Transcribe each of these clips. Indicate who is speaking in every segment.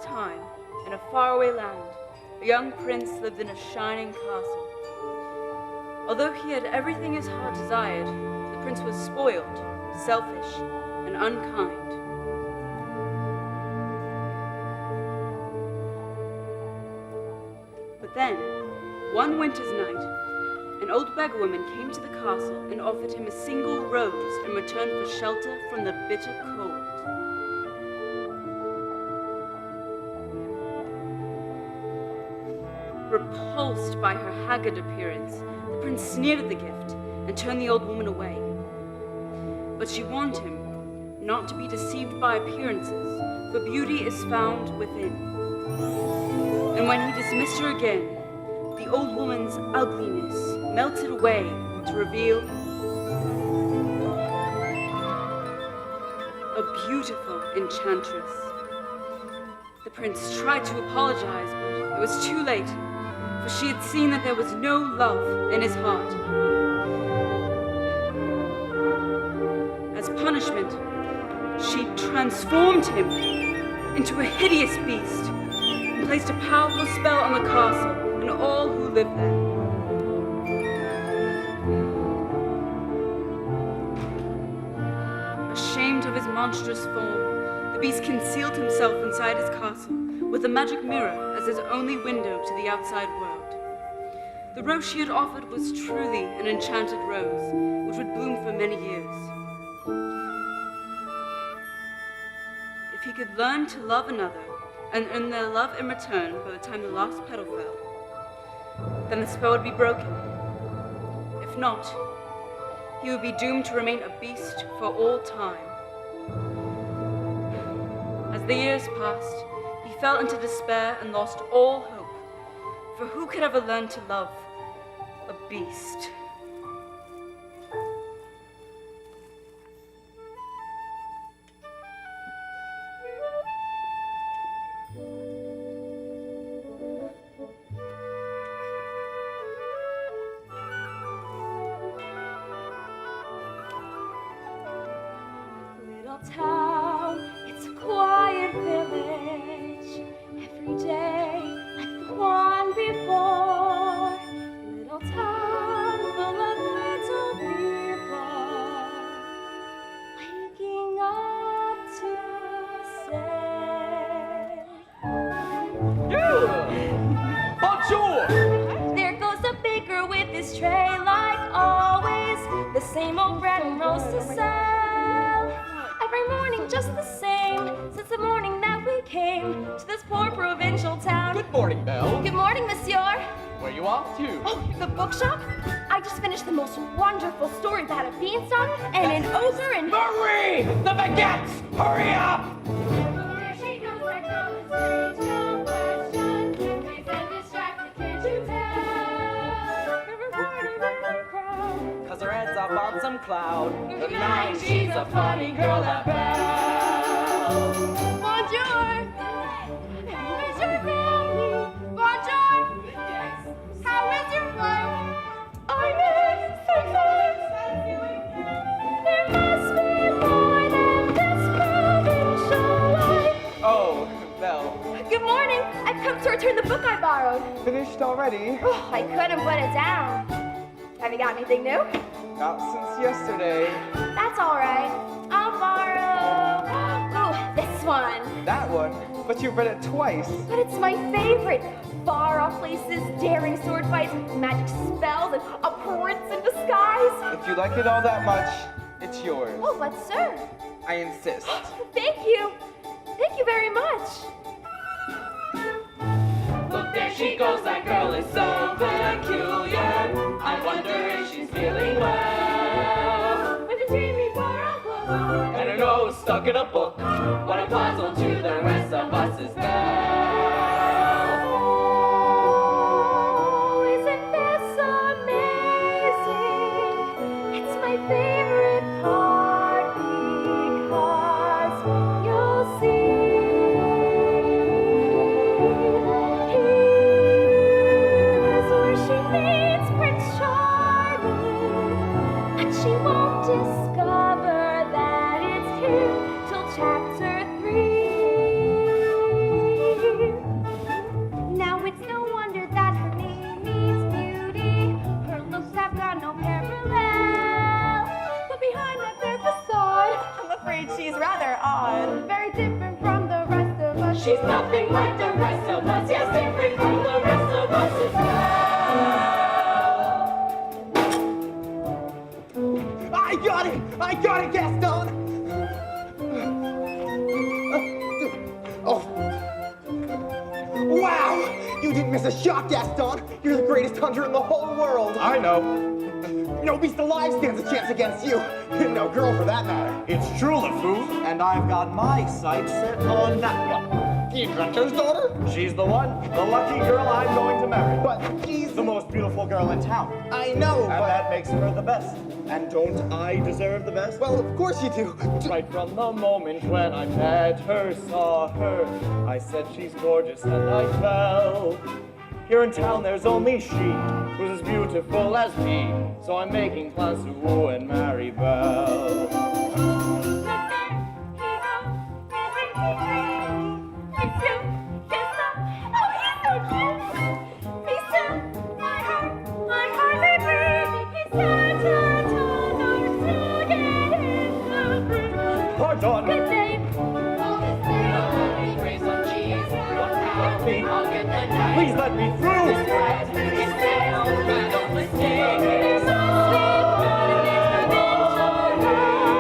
Speaker 1: time, in a faraway land, a young prince lived in a shining castle. Although he had everything his heart desired, the prince was spoiled, selfish, and unkind. But then, one winter's night, an old beggar woman came to the castle and offered him a single rose in return for shelter from the bitter cold. Repulsed by her haggard appearance, the prince sneered at the gift and turned the old woman away. But she warned him not to be deceived by appearances, for beauty is found within. And when he dismissed her again, the old woman's ugliness melted away to reveal a beautiful enchantress. The prince tried to apologize, but it was too late, for she had seen that there was no love in his heart. As punishment, she transformed him into a hideous beast and placed a powerful spell on the castle and all who lived there. Ashamed of his monstrous form, the beast concealed himself inside his castle with a magic mirror as his only window to the outside world. The rose she had offered was truly an enchanted rose, which would bloom for many years. If he could learn to love another and earn their love in return by the time the last petal fell, then the spell would be broken. If not, he would be doomed to remain a beast for all time. As the years passed, he fell into despair and lost all hope, for who could ever learn to love a beast?
Speaker 2: Little town, it's a quiet village. Every day like the one before. Little town full of little people, waking up to say,
Speaker 3: Bonjour!
Speaker 2: there goes the baker with his tray like always. The same old bread and rolls to sell. Every morning just the same, since the morning that we came to this poor provincial town.
Speaker 3: Good morning, Belle.
Speaker 2: Good morning, monsieur.
Speaker 3: Where you off to?
Speaker 2: Oh, the bookshop? I just finished the most wonderful story about a beanstalk and an ogre and...
Speaker 3: Marie! The baguettes! Hurry up!
Speaker 2: There she goes, like no question. Face and distracted, can't you tell? Every part of the crowd.
Speaker 3: Cause her head's up on some cloud.
Speaker 2: Good night, she's a funny girl, that Belle. Bonjour. Where's your family? Bonjour. How is your life? I'm in success. There must be more than this provincial life.
Speaker 3: Oh, Belle.
Speaker 2: Good morning. I've come to return the book I borrowed.
Speaker 3: Finished already?
Speaker 2: Oh, I couldn't put it down. Have you got anything new?
Speaker 3: Not since yesterday.
Speaker 2: That's all right. I'll borrow. Ooh, this one.
Speaker 3: That one? But you've read it twice.
Speaker 2: But it's my favorite. Far off places, daring sword fights, magic spells, and a prince in disguise.
Speaker 3: If you like it all that much, it's yours.
Speaker 2: Oh, but sir.
Speaker 3: I insist.
Speaker 2: Thank you. Thank you very much.
Speaker 4: Look, there she goes, that girl is so peculiar. I wonder if she's feeling well.
Speaker 2: With a dreamy far glow.
Speaker 4: And her nose stuck in a book. What a puzzle to the rest of us is Belle.
Speaker 2: Oh, isn't this amazing? It's my favorite part because you'll see. Here's where she meets Prince Charming, and she won't discover that it's here till chapter 3.
Speaker 4: she's nothing like the rest of us. Yes, different from the rest of us as well.
Speaker 3: I got it! I got it, Gaston! Oh. Wow! You didn't miss a shot, Gaston! You're the greatest hunter in the whole world!
Speaker 5: I know.
Speaker 3: No beast alive stands a chance against you! No girl for that matter.
Speaker 5: It's true, LeFou, and I've got my sights set on that one.
Speaker 3: The inventor's daughter?
Speaker 5: She's the one, the lucky girl I'm going to marry.
Speaker 3: But she's
Speaker 5: The most beautiful girl in town.
Speaker 3: I know,
Speaker 5: And
Speaker 3: but...
Speaker 5: that makes her the best. And don't I deserve the best?
Speaker 3: Well, of course you do.
Speaker 5: Right from the moment when I met her, saw her, I said she's gorgeous and I fell. Here in town there's only she, who's as beautiful as me. So I'm making plans to woo and marry Belle. Pardon!
Speaker 2: Good day.
Speaker 5: Please let me through!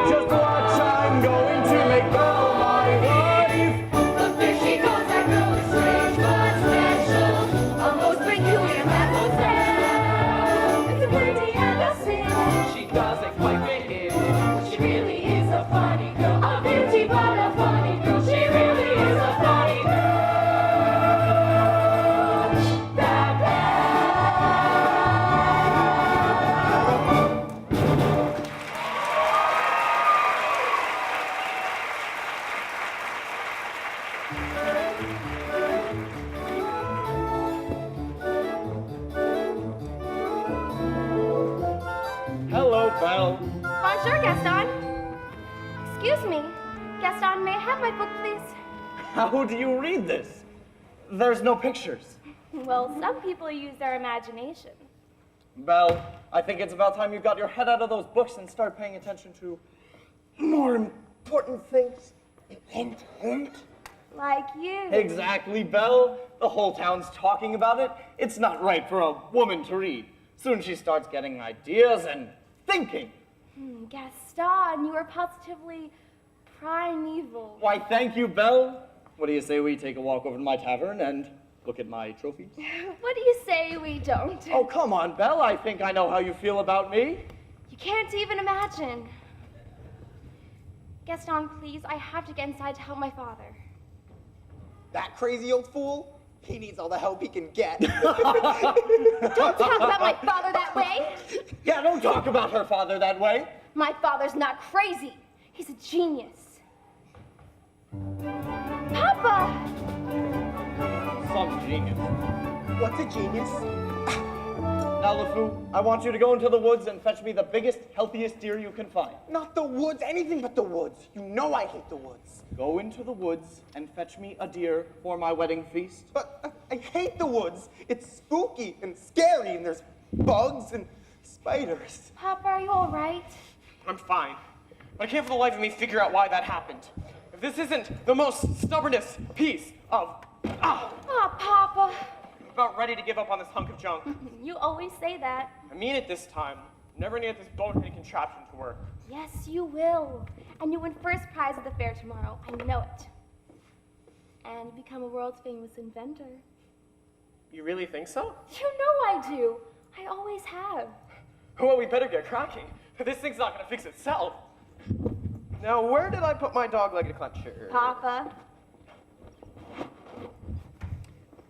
Speaker 5: Just watch, I'm going to make Belle my wife!
Speaker 4: Look, there she goes, that girl is strange but special. A most peculiar mademoiselle. It's a pretty and a sin. She doesn't quite fit in. She really is a funny girl. A beauty but a funny girl. She really is a funny girl.
Speaker 5: Hello, Belle.
Speaker 2: Bonjour, Gaston. Excuse me. Gaston, may I have my book, please?
Speaker 5: How do you read this? There's no pictures.
Speaker 2: Well, some people use their imagination.
Speaker 5: Belle, I think it's about time you got your head out of those books and start paying attention to more important things. Hint, hint.
Speaker 2: Like you.
Speaker 5: Exactly, Belle. The whole town's talking about it. It's not right for a woman to read. Soon she starts getting ideas and thinking.
Speaker 2: Gaston, you are positively primeval.
Speaker 5: Why, thank you, Belle. What do you say we take a walk over to my tavern and look at my trophies?
Speaker 2: What do you say we don't?
Speaker 5: Oh, come on, Belle. I think I know how you feel about me.
Speaker 2: You can't even imagine. Gaston, please, I have to get inside to help my father.
Speaker 3: That crazy old fool? He needs all the help he can get.
Speaker 2: Don't talk about my father that way.
Speaker 5: Yeah, don't talk about her father that way.
Speaker 2: My father's not crazy. He's a genius. Papa!
Speaker 5: Some genius.
Speaker 3: What's a genius?
Speaker 5: Now, LeFou, I want you to go into the woods and fetch me the biggest, healthiest deer you can find.
Speaker 3: Not the woods, anything but the woods. You know I hate the woods.
Speaker 5: Go into the woods and fetch me a deer for my wedding feast.
Speaker 3: But I hate the woods. It's spooky and scary, and there's bugs and spiders.
Speaker 2: Papa, are you all right?
Speaker 6: I'm fine, but I can't for the life of me figure out why that happened. If this isn't the most stubbornest piece of...
Speaker 2: Oh, Papa.
Speaker 6: I'm about ready to give up on this hunk of junk.
Speaker 2: You always say that.
Speaker 6: I mean it this time. Never need this boneheaded contraption to work.
Speaker 2: Yes, you will. And you win first prize at the fair tomorrow. I know it. And become a world's famous inventor.
Speaker 6: You really think so?
Speaker 2: You know I do. I always have.
Speaker 6: Well, we better get cracking. This thing's not gonna fix itself. Now, where did I put my dog-legged clencher?
Speaker 2: Papa.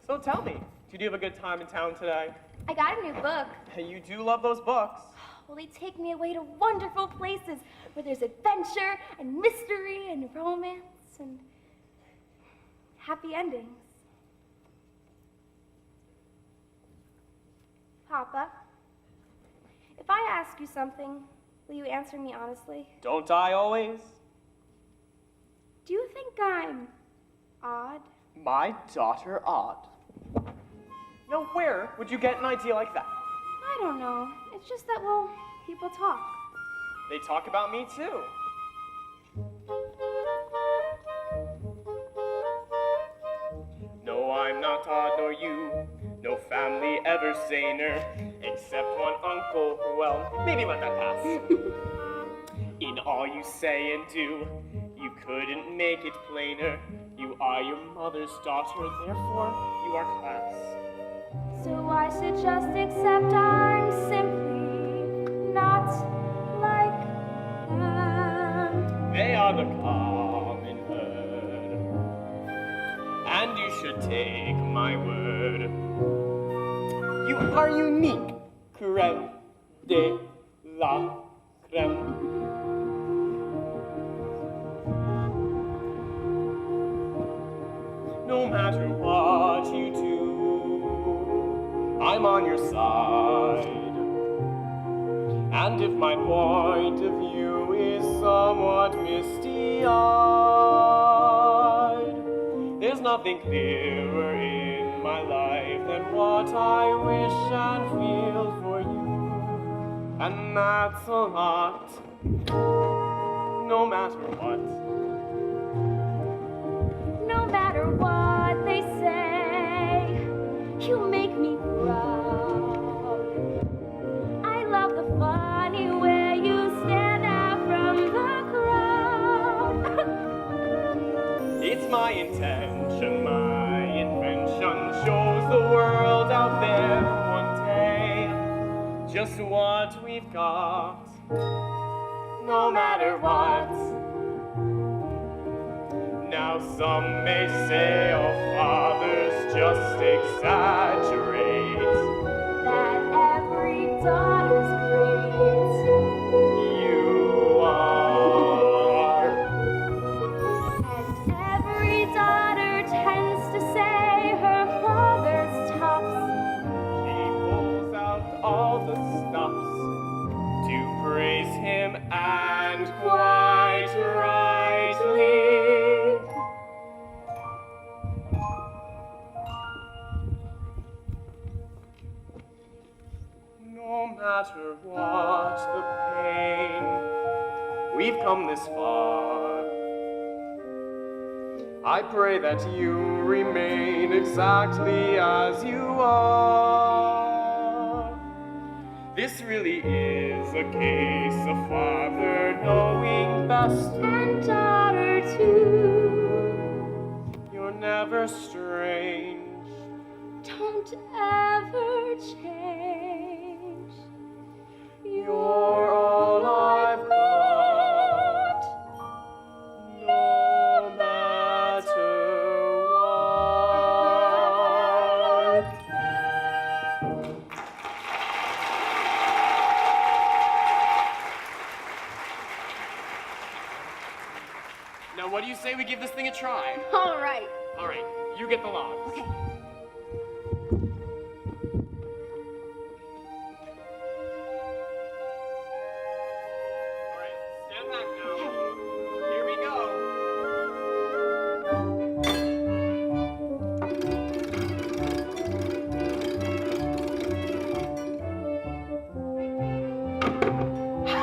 Speaker 6: So tell me, did you have a good time in town today?
Speaker 2: I got a new book.
Speaker 6: You do love those books.
Speaker 2: Well, they take me away to wonderful places where there's adventure and mystery and romance and happy endings. Papa, if I ask you something, will you answer me honestly?
Speaker 6: Don't I always?
Speaker 2: Do you think I'm odd?
Speaker 6: My daughter odd. Now, where would you get an idea like that?
Speaker 2: I don't know. It's just that, well, people talk.
Speaker 6: They talk about me too.
Speaker 5: for you. No family ever saner, except one uncle. Well, maybe let that pass. In all you say and do, you couldn't make it plainer. You are your mother's daughter, therefore you are class.
Speaker 2: So I should just accept I'm simply not like them.
Speaker 5: They are the common herd, and you should take my word. You are unique, creme de la creme. No matter what you do, I'm on your side. And if my point of view is somewhat misty-eyed, there's nothing clearer in my life than what I wish and feel for you. And that's a lot, no matter what.
Speaker 2: No matter what they say, you make me proud. I love the funny way you stand out from the crowd.
Speaker 5: It's my intention, my invention shows the world out there one day just what we've got, no matter what. Now some may say, oh, fathers just exaggerate.
Speaker 2: That every daughter's great.
Speaker 5: You are.
Speaker 2: And every daughter tends to say her father's tops.
Speaker 5: He pulls out all the stops to praise him, and quite rightly. No matter what the pain, we've come this far. I pray that you remain exactly as you are. This really is a case of father knowing best,
Speaker 2: And daughter too.
Speaker 5: you're never strange.
Speaker 2: Don't ever change.
Speaker 5: You're all I've got, no matter what. Now, what do you say we give this thing a try?
Speaker 2: All right.
Speaker 5: All right, you get the logs.
Speaker 2: Okay.
Speaker 5: All right, stand back now. Here we go.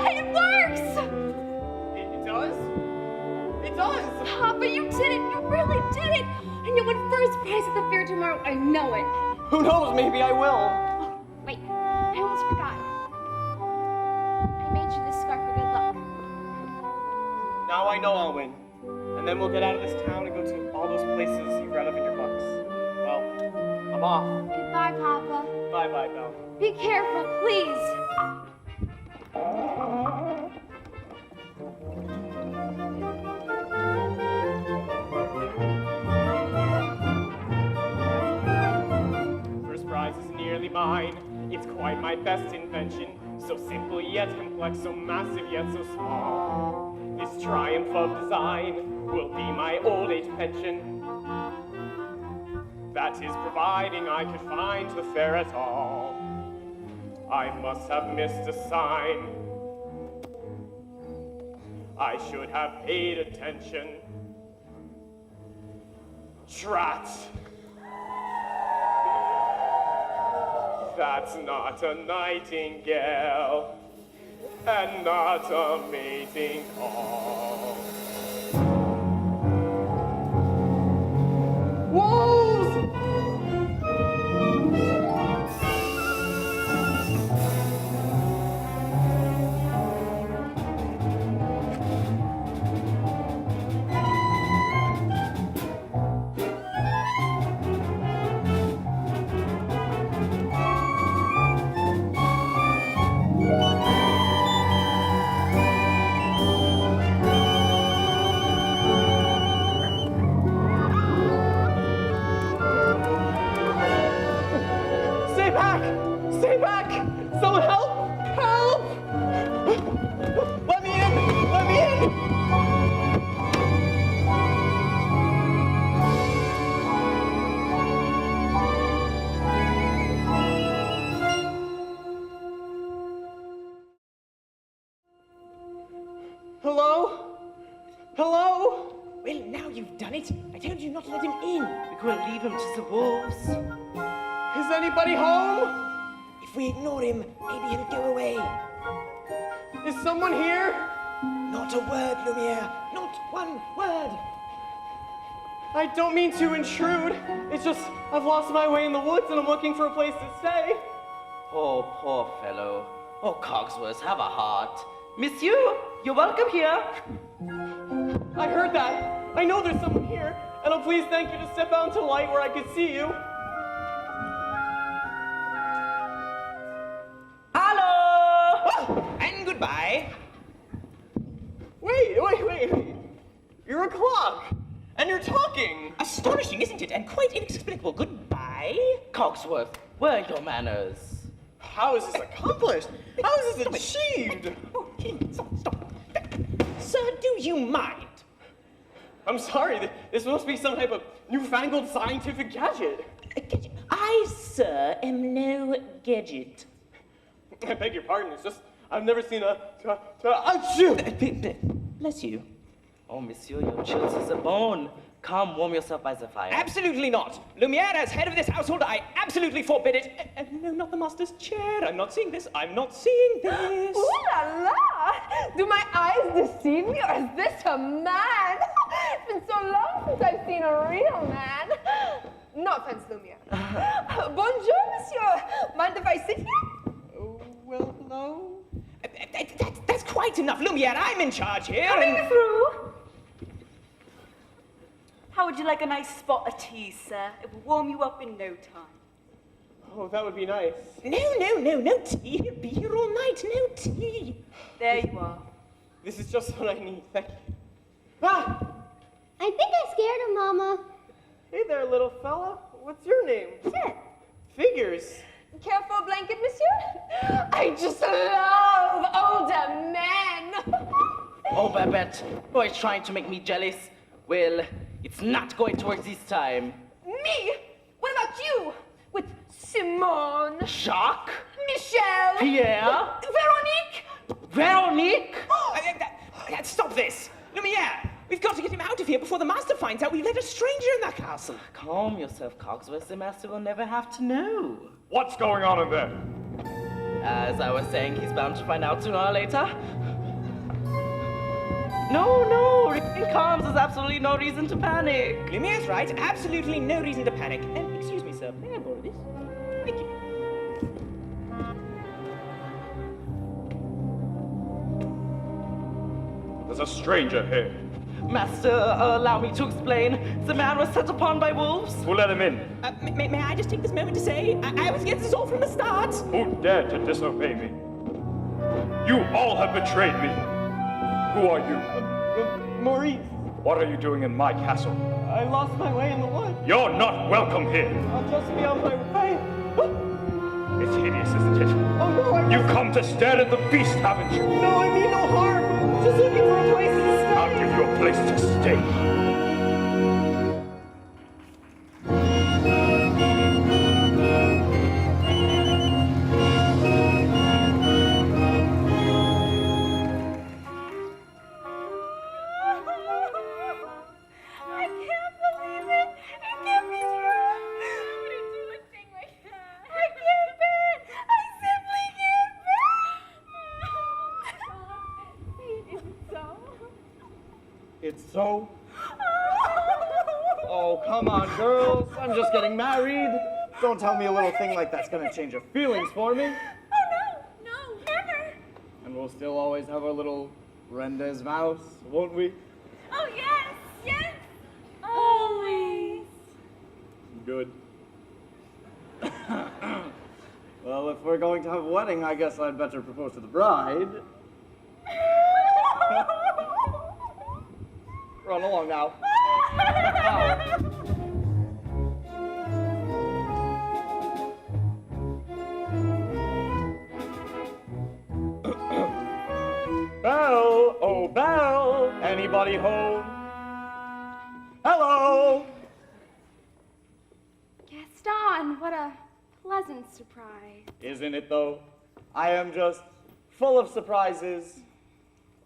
Speaker 2: It works!
Speaker 5: It does? It does!
Speaker 2: Papa, you did it! You really did it! And you win first prize at the fair tomorrow. I know it.
Speaker 5: Who knows, maybe I will.
Speaker 2: Wait, I almost forgot. I made you this scarf for good luck.
Speaker 5: Now I know I'll win. And then we'll get out of this town and go to all those places you've read of in your books. Well, I'm off.
Speaker 2: Goodbye, Papa.
Speaker 5: Bye-bye, Belle.
Speaker 2: Be careful, please.
Speaker 5: First prize is nearly mine. It's quite my best invention. So simple yet complex, so massive yet so small. This triumph of design will be my old age pension. That is providing I could find the fair at all. I must have missed a sign. I should have paid attention. Drat! That's not a nightingale, and not a mating call. Wolves!
Speaker 6: Hello? Hello?
Speaker 7: Well, now you've done it. I told you not to let him in.
Speaker 8: We couldn't leave him to the wolves.
Speaker 6: Is anybody home?
Speaker 7: If we ignore him, maybe he'll go away.
Speaker 6: Is someone here?
Speaker 7: Not a word, Lumiere. Not one word.
Speaker 6: I don't mean to intrude. It's just I've lost my way in the woods and I'm looking for a place to stay.
Speaker 8: Poor fellow. Oh, Cogsworth, have a heart. Monsieur, you're welcome here.
Speaker 6: I heard that. I know there's someone here. And I'll please thank you to step out into light where I could see you.
Speaker 7: Hello! Oh, and goodbye.
Speaker 6: Wait. You're a clock. And you're talking.
Speaker 7: Astonishing, isn't it? And quite inexplicable. Goodbye.
Speaker 8: Cogsworth, where are your manners?
Speaker 6: How is this accomplished? How is this achieved?
Speaker 7: Oh, stop. Sir, do you mind?
Speaker 6: I'm sorry. This must be some type of newfangled scientific gadget.
Speaker 7: A gadget? I, sir, am no gadget.
Speaker 6: I beg your pardon. It's just I've never seen a achoo!
Speaker 7: Bless you.
Speaker 8: Oh, monsieur, your chills is a bone. Come, warm yourself by the fire.
Speaker 7: Absolutely not. Lumiere, as head of this household, I absolutely forbid it. No, not the master's chair. I'm not seeing this. I'm not seeing this.
Speaker 9: Ooh la la! Do my eyes deceive me, or is this a man? It's been so long since I've seen a real man. No offense, Lumiere. Bonjour, monsieur. Mind if I sit here?
Speaker 6: Well, hello?
Speaker 7: That's quite enough, Lumiere. I'm in charge here.
Speaker 1: Coming through. How would you like a nice spot of tea, sir? It will warm you up in no time.
Speaker 6: Oh, that would be nice.
Speaker 7: No tea. He'll be here all night. No tea.
Speaker 1: There you are.
Speaker 6: This is just what I need. Thank you. Ah!
Speaker 10: I think I scared him, Mama.
Speaker 6: Hey there, little fella. What's your name?
Speaker 10: Sit.
Speaker 6: Figures.
Speaker 9: Careful blanket, monsieur. I just love older men.
Speaker 8: Oh, Babette, boy's trying to make me jealous. Well, it's not going to work this time.
Speaker 9: Me? What about you? With Simone,
Speaker 8: Jacques?
Speaker 9: Michelle,
Speaker 8: Pierre?
Speaker 9: Veronique?
Speaker 8: Veronique?
Speaker 7: Stop this. Lumiere, we've got to get him out of here before the master finds out we've let a stranger in that castle.
Speaker 8: Calm yourself, Cogsworth. The master will never have to know.
Speaker 5: What's going on in there?
Speaker 8: As I was saying, he's bound to find out sooner or later. No, remaining calm. There's absolutely no reason to panic.
Speaker 7: Lumiere's right. Absolutely no reason to panic. Excuse me, sir. May I borrow this? Thank you.
Speaker 5: There's a stranger here.
Speaker 8: Master, allow me to explain. The man was set upon by wolves.
Speaker 5: Who let him in?
Speaker 7: May I just take this moment to say, I was against this all from the start.
Speaker 5: Who dared to disobey me? You all have betrayed me. Who are you?
Speaker 6: Maurice.
Speaker 5: What are you doing in my castle?
Speaker 6: I lost my way in the woods.
Speaker 5: You're not welcome here.
Speaker 6: I'll just be on my way.
Speaker 5: It's hideous, isn't it?
Speaker 6: Oh no,
Speaker 5: You've come to stare at the beast, haven't you?
Speaker 6: No, I mean no harm. Just looking for a place to stay.
Speaker 5: I'll give you a place to stay. It's so? Oh, come on, girls. I'm just getting married. Don't tell me a little thing like that's gonna change your feelings for me.
Speaker 9: Oh no, never.
Speaker 5: And we'll still always have our little Rendes vows, won't we?
Speaker 9: Oh yes, always.
Speaker 5: Good. Well, if we're going to have a wedding, I guess I'd better propose to the bride. Run along now. Belle, oh Belle, anybody home? Hello.
Speaker 9: Gaston, what a pleasant surprise.
Speaker 5: Isn't it though? I am just full of surprises.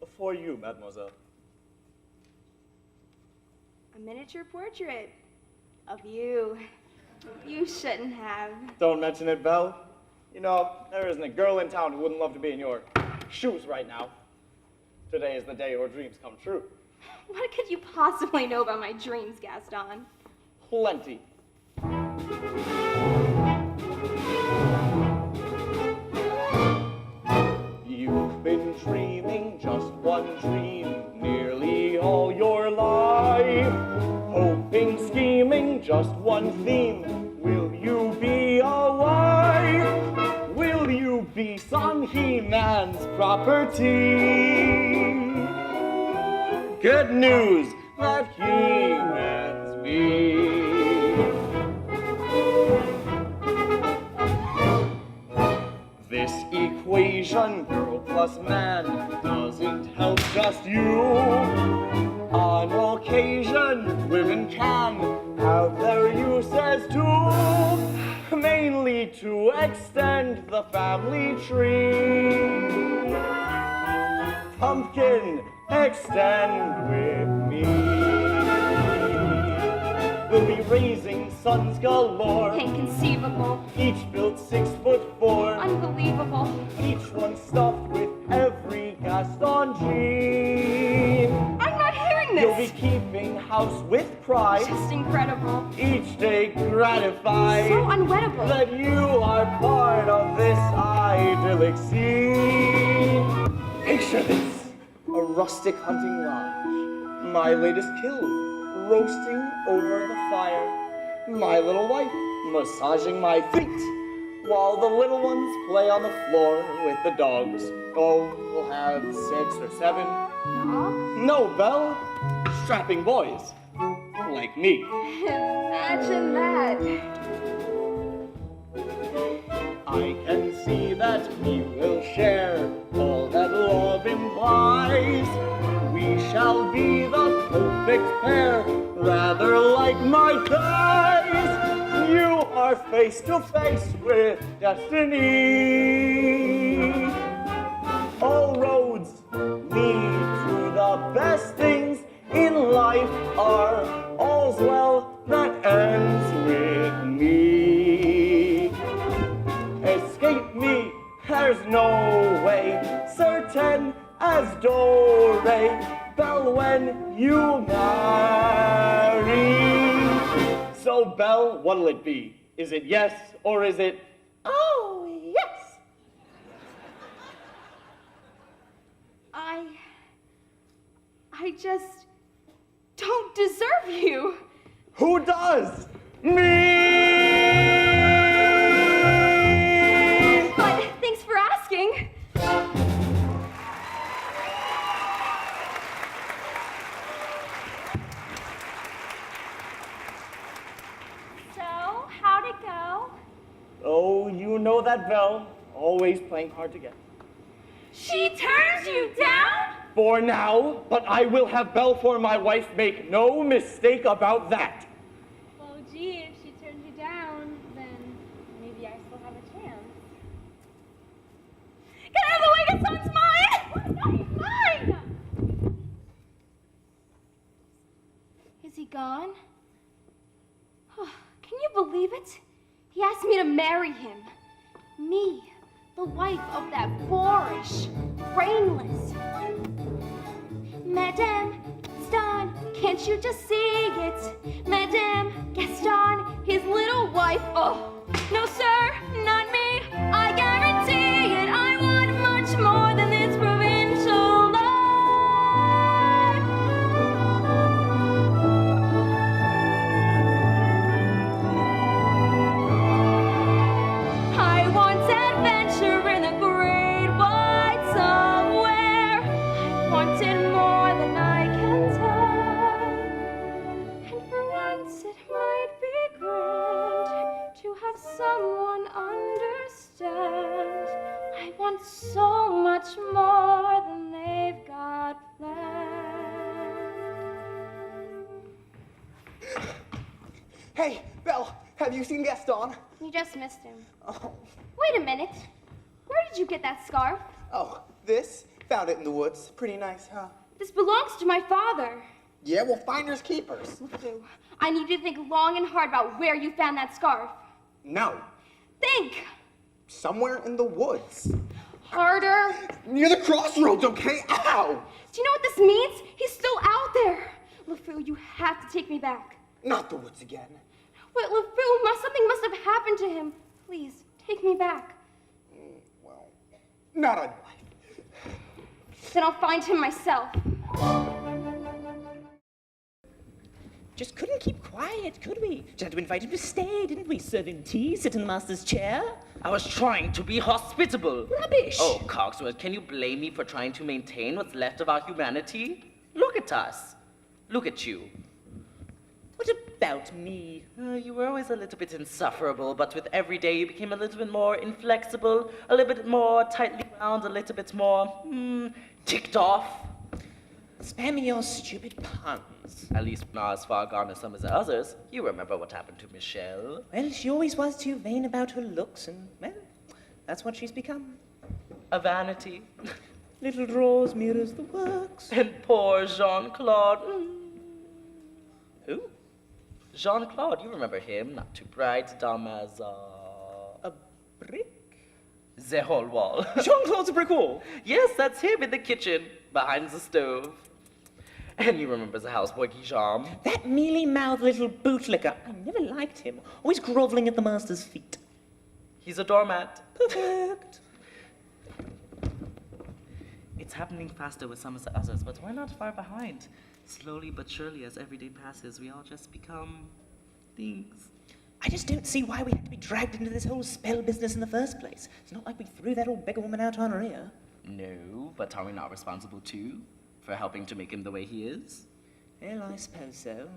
Speaker 5: For you, mademoiselle.
Speaker 2: A miniature portrait of you. You shouldn't have.
Speaker 5: Don't mention it, Belle. You know, there isn't a girl in town who wouldn't love to be in your shoes right now. Today is the day your dreams come true.
Speaker 2: What could you possibly know about my dreams, Gaston?
Speaker 5: Plenty. You've been dreaming just one dream nearly all your life. Hoping, scheming, just one theme. Will you be a wife? Will you be some He-Man's property? Good news that He-Man's me. This equation, girl plus man, doesn't help just you. On occasion, women can have their uses too, mainly to extend the family tree. Pumpkin, extend with me. We'll be raising sons galore,
Speaker 2: Inconceivable.
Speaker 5: each built 6'4".
Speaker 2: Unbelievable.
Speaker 5: Each one stuffed with every Gaston gene.
Speaker 2: I'm not hearing
Speaker 5: You'll be
Speaker 2: this.
Speaker 5: keeping house with pride,
Speaker 2: Just incredible.
Speaker 5: each day gratified
Speaker 2: So unwettable.
Speaker 5: that you are part of this idyllic scene. Picture this, a rustic hunting lodge, my latest kill, roasting over the fire, my little wife massaging my feet, while the little ones play on the floor with the dogs. Oh, we'll have 6 or 7. No, Belle. Strapping boys. Like me.
Speaker 2: Imagine that.
Speaker 5: I can see that we will share all that love implies. We shall be the perfect pair, rather like my thighs. You are face to face with destiny. All roads lead to the best things in life are all's well that ends with me. Escape me, there's no way, certain as Dore, Belle, when you marry. So, Belle, what'll it be? Is it yes or is it, oh, yes?
Speaker 2: I just don't deserve you.
Speaker 5: Who does? Me!
Speaker 2: But thanks for asking. So, how'd it go?
Speaker 5: Oh, you know that, Belle. Always playing hard to get.
Speaker 2: She turns you down?
Speaker 5: For now, but I will have Belle for my wife. Make no mistake about that.
Speaker 10: Well, gee, if she turns you down, then maybe I still have a chance.
Speaker 2: Get out of the way, Gaston's mine! Mine! Is he gone? Can you believe it? He asked me to marry him. Me, the wife of that boorish, brainless. Madame Gaston, can't you just see it? Madame Gaston, his little wife. Oh, no, sir, not me. I guarantee it. I want much more than this provincial life. I want adventure in the great white somewhere. I wanted more than I can tell. And for once it might be grand to have someone understand. I want so much more than they've got planned.
Speaker 3: Hey, Belle, have you seen Gaston?
Speaker 2: You just missed him.
Speaker 3: Oh,
Speaker 2: Wait a minute. Where did you get that scarf?
Speaker 3: oh, this Found it in the woods. Pretty nice, huh?
Speaker 2: This belongs to my father.
Speaker 3: Yeah, well, finders keepers.
Speaker 2: LeFou, I need you to think long and hard about where you found that scarf.
Speaker 3: No.
Speaker 2: Think!
Speaker 3: Somewhere in the woods.
Speaker 2: Harder.
Speaker 3: Near the crossroads, okay? Ow!
Speaker 2: Do you know what this means? He's still out there. LeFou, you have to take me back.
Speaker 3: Not the woods again.
Speaker 2: But LeFou, something must have happened to him. Please, take me back.
Speaker 3: Well, not on life.
Speaker 2: Then I'll find him myself.
Speaker 7: Just couldn't keep quiet, could we? Just had to invite him to stay, didn't we? Serve him tea, sit in the master's chair.
Speaker 8: I was trying to be hospitable.
Speaker 7: Rubbish!
Speaker 8: Oh, Cogsworth, can you blame me for trying to maintain what's left of our humanity? Look at us. Look at you.
Speaker 7: What about me?
Speaker 8: You were always a little bit insufferable, but with every day you became a little bit more inflexible, a little bit more tightly wound, a little bit more, ticked off.
Speaker 7: Spare me your stupid puns.
Speaker 8: At least not as far gone as some of the others. You remember what happened to Michelle?
Speaker 7: Well, she always was too vain about her looks, and, well, that's what she's become.
Speaker 8: A vanity.
Speaker 7: Little drawers, mirrors, the works.
Speaker 8: And poor Jean-Claude.
Speaker 7: Who?
Speaker 8: Jean-Claude, you remember him, not too bright, dumb as
Speaker 7: A brick?
Speaker 8: the whole wall.
Speaker 7: Jean-Claude's a brick wall.
Speaker 8: Yes, that's him in the kitchen, behind the stove. And you remember the houseboy Guillaume?
Speaker 7: That mealy-mouthed little bootlicker. I never liked him. Always groveling at the master's feet.
Speaker 8: He's a doormat.
Speaker 7: Perfect.
Speaker 8: It's happening faster with some of the others, but we're not far behind. Slowly but surely, as every day passes, we all just become things.
Speaker 7: I just don't see why we had to be dragged into this whole spell business in the first place. It's not like we threw that old beggar woman out on her ear.
Speaker 8: No, but are we not responsible too? For helping to make him the way he is?
Speaker 7: Well, I suppose so.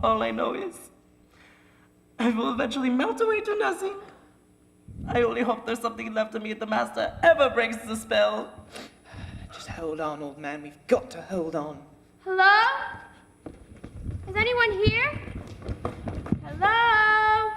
Speaker 8: All I know is I will eventually melt away to nothing. I only hope there's something left of me if the master ever breaks the spell.
Speaker 7: Just hold on, old man. We've got to hold on.
Speaker 2: Hello? Is anyone here? Hello?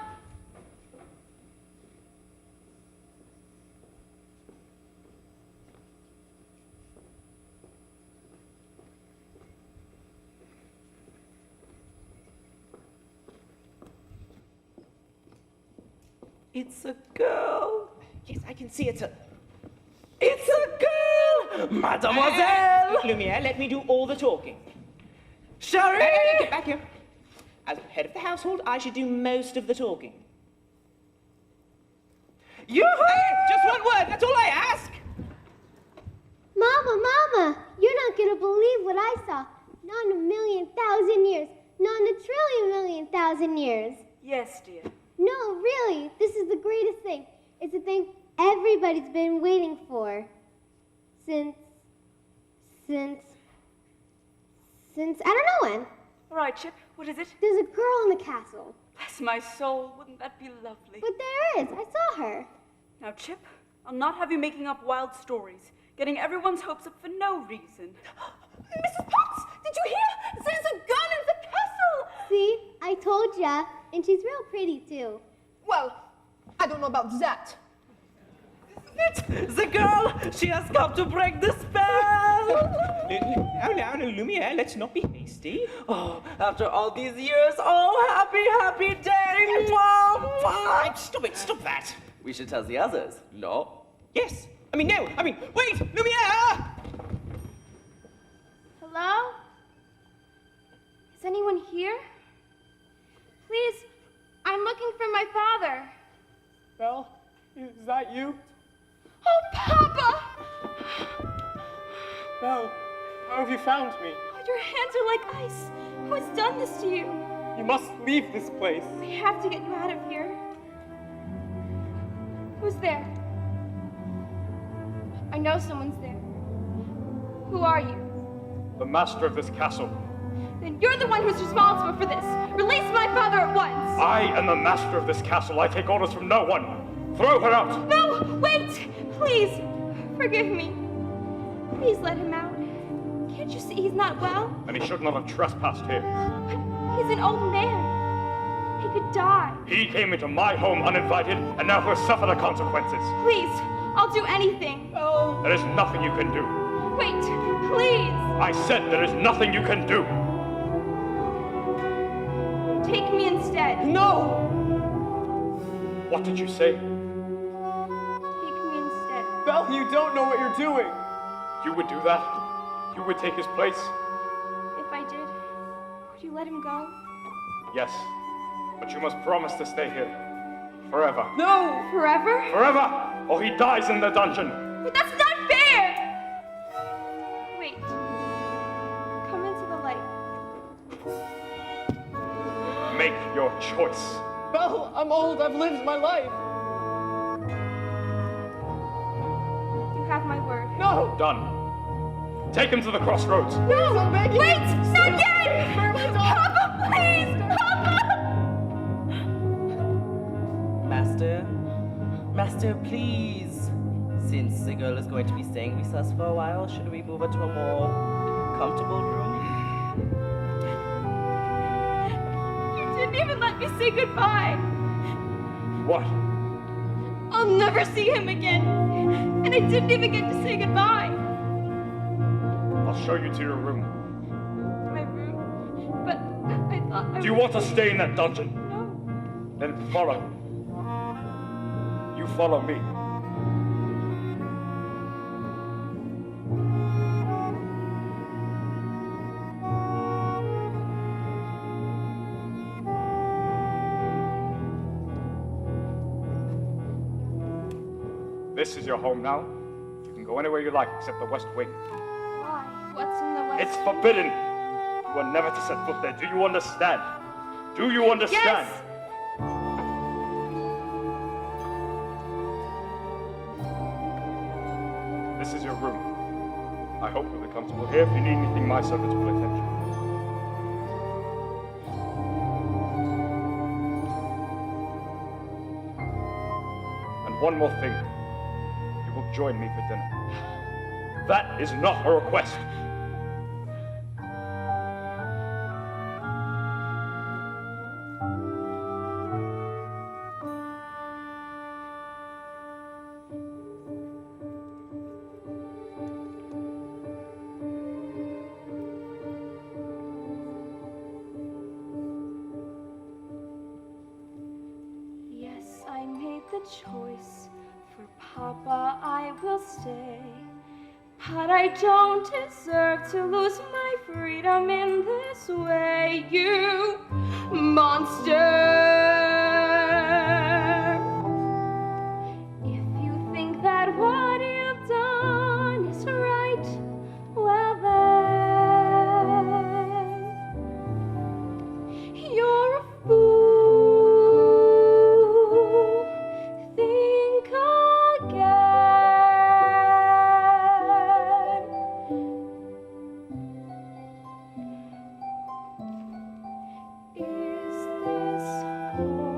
Speaker 8: It's a girl.
Speaker 7: Yes, I can see it's a...
Speaker 8: It's a girl! Mademoiselle!
Speaker 7: Lumiere, let me do all the talking.
Speaker 8: Sherry!
Speaker 7: Get back here. As head of the household, I should do most of the talking. Just one word, that's all I ask!
Speaker 11: Mama, you're not gonna believe what I saw. Not in a million thousand years. Not in a trillion million thousand years.
Speaker 1: Yes, dear.
Speaker 11: No, really, this is the greatest thing. It's a thing everybody's been waiting for. Since I don't know when.
Speaker 1: All right, Chip, what is it?
Speaker 11: There's a girl in the castle.
Speaker 1: Bless my soul, wouldn't that be lovely?
Speaker 11: But there is, I saw her.
Speaker 1: Now, Chip, I'll not have you making up wild stories, getting everyone's hopes up for no reason.
Speaker 9: Mrs. Potts, did you hear? There's a gun in the castle!
Speaker 11: See, I told ya, and she's real pretty too.
Speaker 9: Well, I don't know about that.
Speaker 8: The girl! She has come to break the spell!
Speaker 7: Now, Lumiere, let's not be hasty.
Speaker 8: Oh, after all these years, oh, happy day! Mwah, mwah.
Speaker 7: Stop that.
Speaker 8: We should tell the others, no?
Speaker 7: Yes. No. Wait, Lumiere!
Speaker 2: Hello? Is anyone here? Please, I'm looking for my father.
Speaker 6: Belle, is that you?
Speaker 2: Oh, Papa!
Speaker 6: Belle, how have you found me?
Speaker 2: Oh, your hands are like ice. Who has done this to you?
Speaker 6: You must leave this place.
Speaker 2: We have to get you out of here. Who's there? I know someone's there. Who are you?
Speaker 6: The master of this castle.
Speaker 2: Then you're the one who's responsible for this. Release my father at once.
Speaker 6: I am the master of this castle. I take orders from no one. Throw her out.
Speaker 2: No, wait! Please, forgive me. Please let him out. Can't you see he's not well?
Speaker 6: And he should not have trespassed here.
Speaker 2: But he's an old man. He could die.
Speaker 6: He came into my home uninvited, and now he'll suffer the consequences.
Speaker 2: Please, I'll do anything.
Speaker 9: Help!
Speaker 5: There is nothing you can do.
Speaker 2: Wait, please!
Speaker 5: I said there is nothing you can do.
Speaker 2: Take me instead.
Speaker 9: No!
Speaker 5: What did you say?
Speaker 2: Take me instead.
Speaker 6: Belle, you don't know what you're doing.
Speaker 5: You would do that? You would take his place?
Speaker 2: If I did, would you let him go?
Speaker 5: Yes. But you must promise to stay here. Forever.
Speaker 9: No!
Speaker 2: Forever?
Speaker 5: Forever! Or he dies in the dungeon.
Speaker 2: But that's not fair! Wait. Come into the light.
Speaker 5: Make your choice.
Speaker 6: Belle, I'm old. I've lived my life.
Speaker 2: You have my word.
Speaker 6: No!
Speaker 5: Done. Take him to the crossroads.
Speaker 6: No! I'm begging.
Speaker 2: Wait! Not yet! Papa, please! Papa!
Speaker 8: Master, please. Since the girl is going to be staying with us for a while, should we move her to a more comfortable room?
Speaker 2: You didn't even let me say goodbye.
Speaker 5: What?
Speaker 2: I'll never see him again. And I didn't even get to say goodbye.
Speaker 5: I'll show you to your room.
Speaker 2: My room. But I thought I
Speaker 5: Do you want to stay in that dungeon?
Speaker 2: No.
Speaker 5: Then follow. You follow me. This is your home now. You can go anywhere you like except the West Wing.
Speaker 2: Why? What's in the West?
Speaker 5: It's forbidden. You are never to set foot there. Do you understand? Do you understand?
Speaker 2: Yes!
Speaker 5: This is your room. I hope you'll be comfortable here. If you need anything, my servants will attend you. And one more thing. You will join me for dinner. That is not a request.
Speaker 2: Yes, I made the choice. For Papa, I will stay. But I don't deserve to lose my freedom in this way, you monster. If you think that what you've done is right, well then, you're a fool. Think again. Is this home?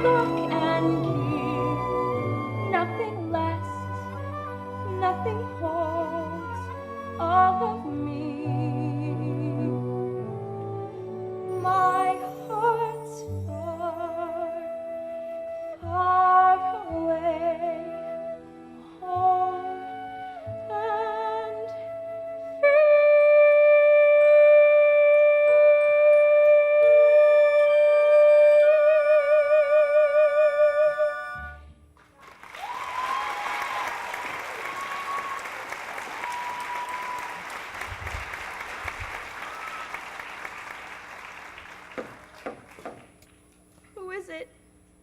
Speaker 2: lock and key. Nothing lasts, nothing holds all of me. My heart's far, far away, home and
Speaker 1: Who is it?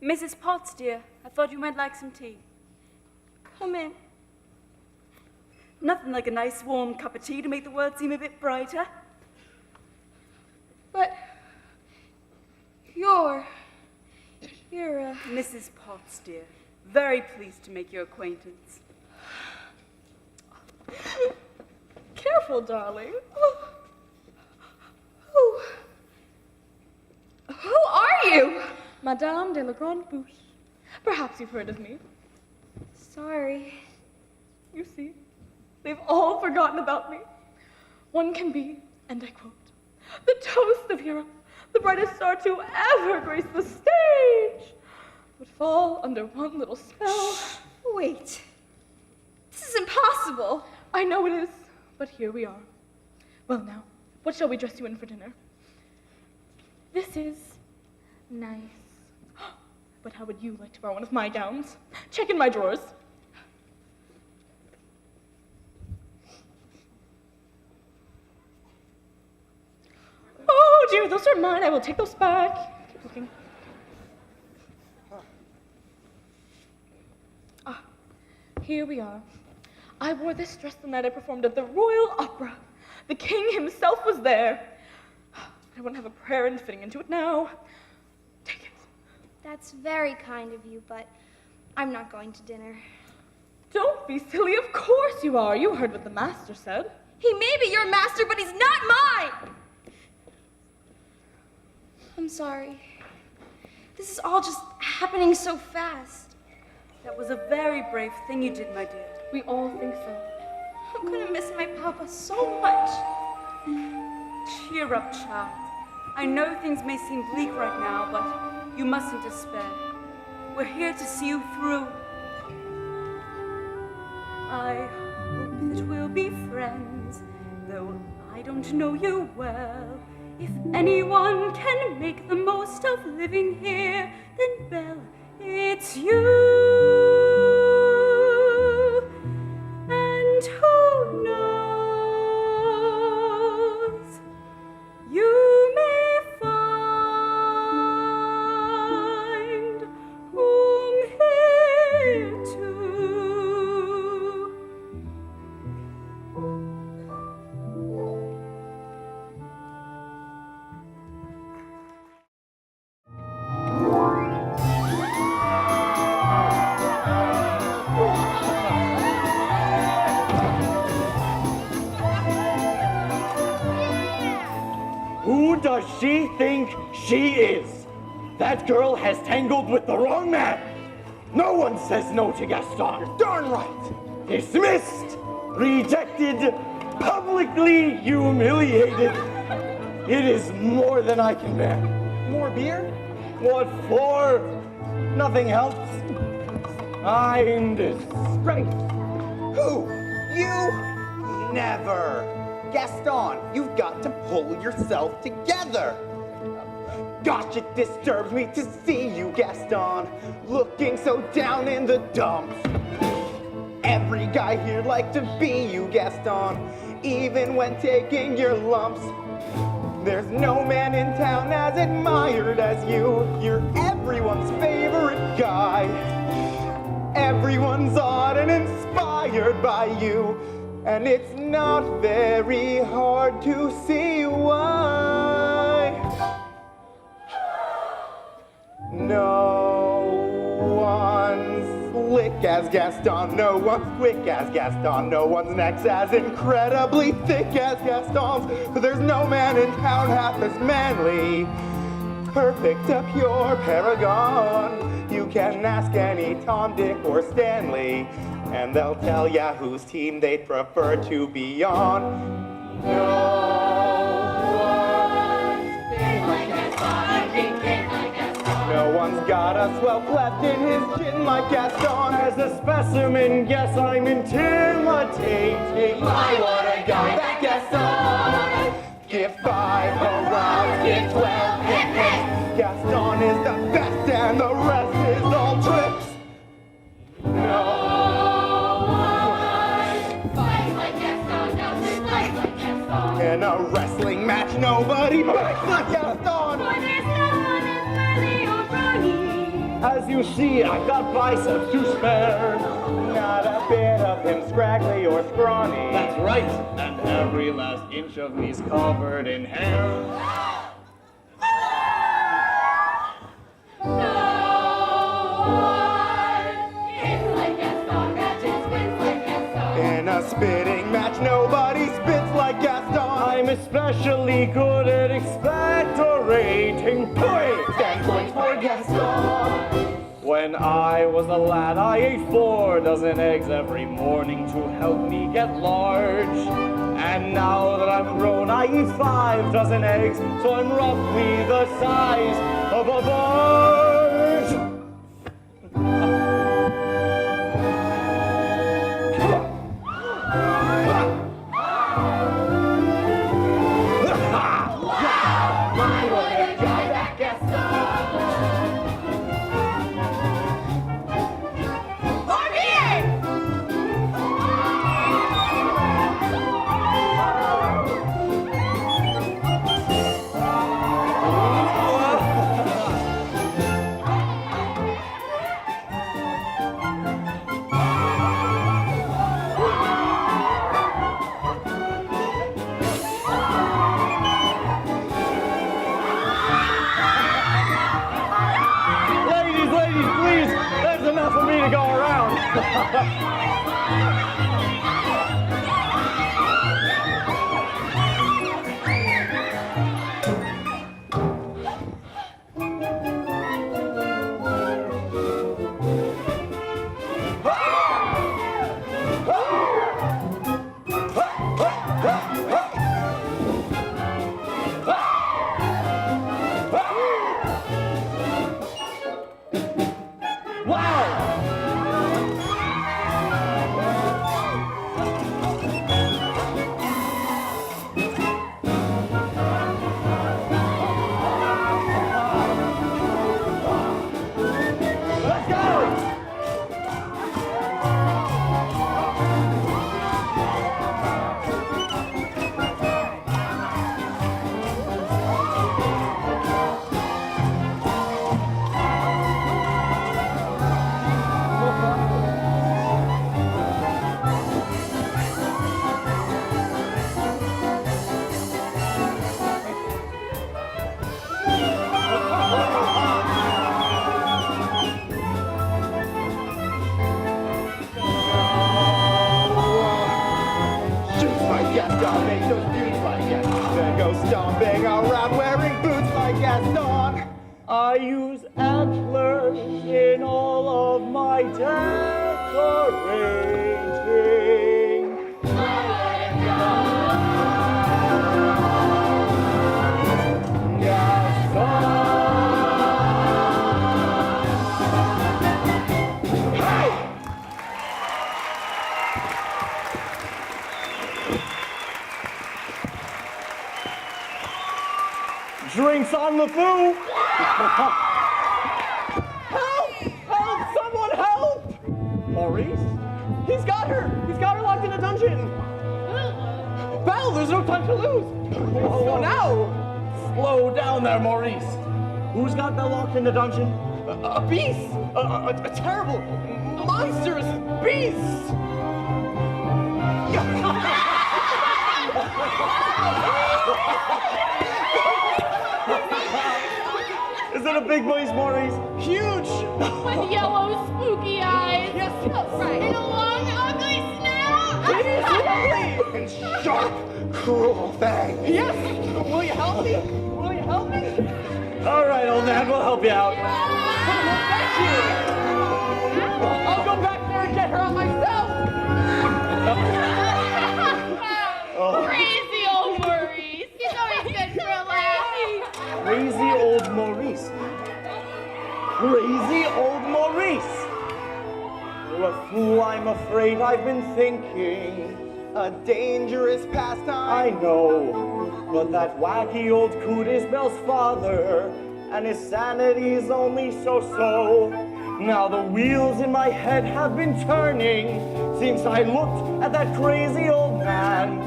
Speaker 1: Mrs. Potts, dear. I thought you might like some tea.
Speaker 2: come in.
Speaker 1: Nothing like a nice warm cup of tea to make the world seem a bit brighter.
Speaker 2: But you're
Speaker 1: Mrs. Potts, dear. Very pleased to make your acquaintance.
Speaker 2: Careful, darling. Who are you? Madame de la Grande Bouche. Perhaps you've heard of me. Sorry. You see, they've all forgotten about me. One can be, and I quote, the toast of Europe, the brightest star to ever grace the stage, would fall under one little spell. Wait. This is impossible. I know it is, but here we are. Well now, what shall we dress you in for dinner? This is nice. But how would you like to borrow one of my gowns? Check in my drawers. Oh dear, those are mine. I will take those back. Keep looking. Ah, here we are. I wore this dress the night I performed at the Royal Opera. The king himself was there. I wouldn't have a prayer in fitting into it now. Take it.
Speaker 11: That's very kind of you, but I'm not going to dinner.
Speaker 2: Don't be silly. Of course you are. You heard what the master said. He may be your master, but he's not mine. I'm sorry. This is all just happening so fast.
Speaker 1: That was a very brave thing you did, my dear.
Speaker 2: We all think so. I'm gonna miss my papa so much.
Speaker 1: Cheer up, child. I know things may seem bleak right now, but you mustn't despair. We're here to see you through. I hope that we'll be friends, though I don't know you well. If anyone can make the most of living here, then Belle, it's you. And who knows, you may find whom here too.
Speaker 5: Who does she think she is? That girl has tangled with the wrong man. No one says no to Gaston.
Speaker 3: You're darn right.
Speaker 5: Dismissed, rejected, publicly humiliated. It is more than I can bear.
Speaker 3: More beer?
Speaker 5: What for? Nothing helps. I'm disgraced.
Speaker 3: Who? You? Never. Gaston, you've got to pull yourself together. Gosh, it disturbs me to see you, Gaston, looking so down in the dumps. Every guy here'd like to be you, Gaston, even when taking your lumps. There's no man in town as admired as you. You're everyone's favorite guy. Everyone's awed and inspired by you. And it's not very hard to see why. No one's slick as Gaston, no one's quick as Gaston, no one's neck's as incredibly thick as Gaston's. There's no man in town half as manly, perfect, a pure paragon. can ask any Tom, Dick, or Stanley, and they'll tell ya whose team they'd prefer to be on. No one's got a swell cleft in his chin like Gaston.
Speaker 5: As a specimen, yes, I'm intimidating.
Speaker 3: My, what a guy, that Gaston! Give 5 hurrahs, give 12 hip hips. Gaston is the best and the rest is all trips. No one
Speaker 4: Fight like Gaston, doesn't fight like Gaston.
Speaker 3: in a wrestling match, nobody bites like Gaston.
Speaker 2: For there's no one as manly or brawny.
Speaker 5: As you see, I've got biceps to spare.
Speaker 3: Not a bit of him scraggly or scrawny.
Speaker 5: That's right, and every last inch of me's covered in hair.
Speaker 3: In a spitting match, nobody spits like Gaston.
Speaker 5: I'm especially good at expectorating points.
Speaker 3: 10 points for Gaston.
Speaker 5: When I was a lad, I ate 4 dozen eggs every morning to help me get large. And now that I'm grown, I eat 5 dozen eggs, so I'm roughly the size of a barge. Ladies, please, there's enough for me to go around.
Speaker 3: Stomping around wearing boots like Gaston.
Speaker 5: I use antlers in all of my decorating. Drinks on the foo!
Speaker 6: Help! Help! Someone help!
Speaker 5: Maurice?
Speaker 6: He's got her! He's got her locked in a dungeon! Belle, there's no time to lose! Let's go now!
Speaker 5: Slow down there, Maurice. Who's got Belle locked in the dungeon?
Speaker 6: A beast! A terrible, monstrous beast!
Speaker 5: Is it a big place, Maurice?
Speaker 6: Huge!
Speaker 10: With yellow, spooky eyes.
Speaker 6: Yes, right.
Speaker 10: And a long, ugly snout.
Speaker 6: Hideously
Speaker 3: And sharp, cruel fangs.
Speaker 6: Yes! Will you help me? Will you help me?
Speaker 5: All right, old man, we'll help you out.
Speaker 6: Thank I'll go back there and get her out myself.
Speaker 10: Crazy old Maurice. He's always good for a laugh.
Speaker 5: Crazy old Maurice. Crazy old Maurice. You're a fool, I'm afraid I've been thinking.
Speaker 3: A dangerous pastime.
Speaker 5: I know, but that wacky old coot is Belle's father, and his sanity's only so-so. Now the wheels in my head have been turning since I looked at that crazy old man.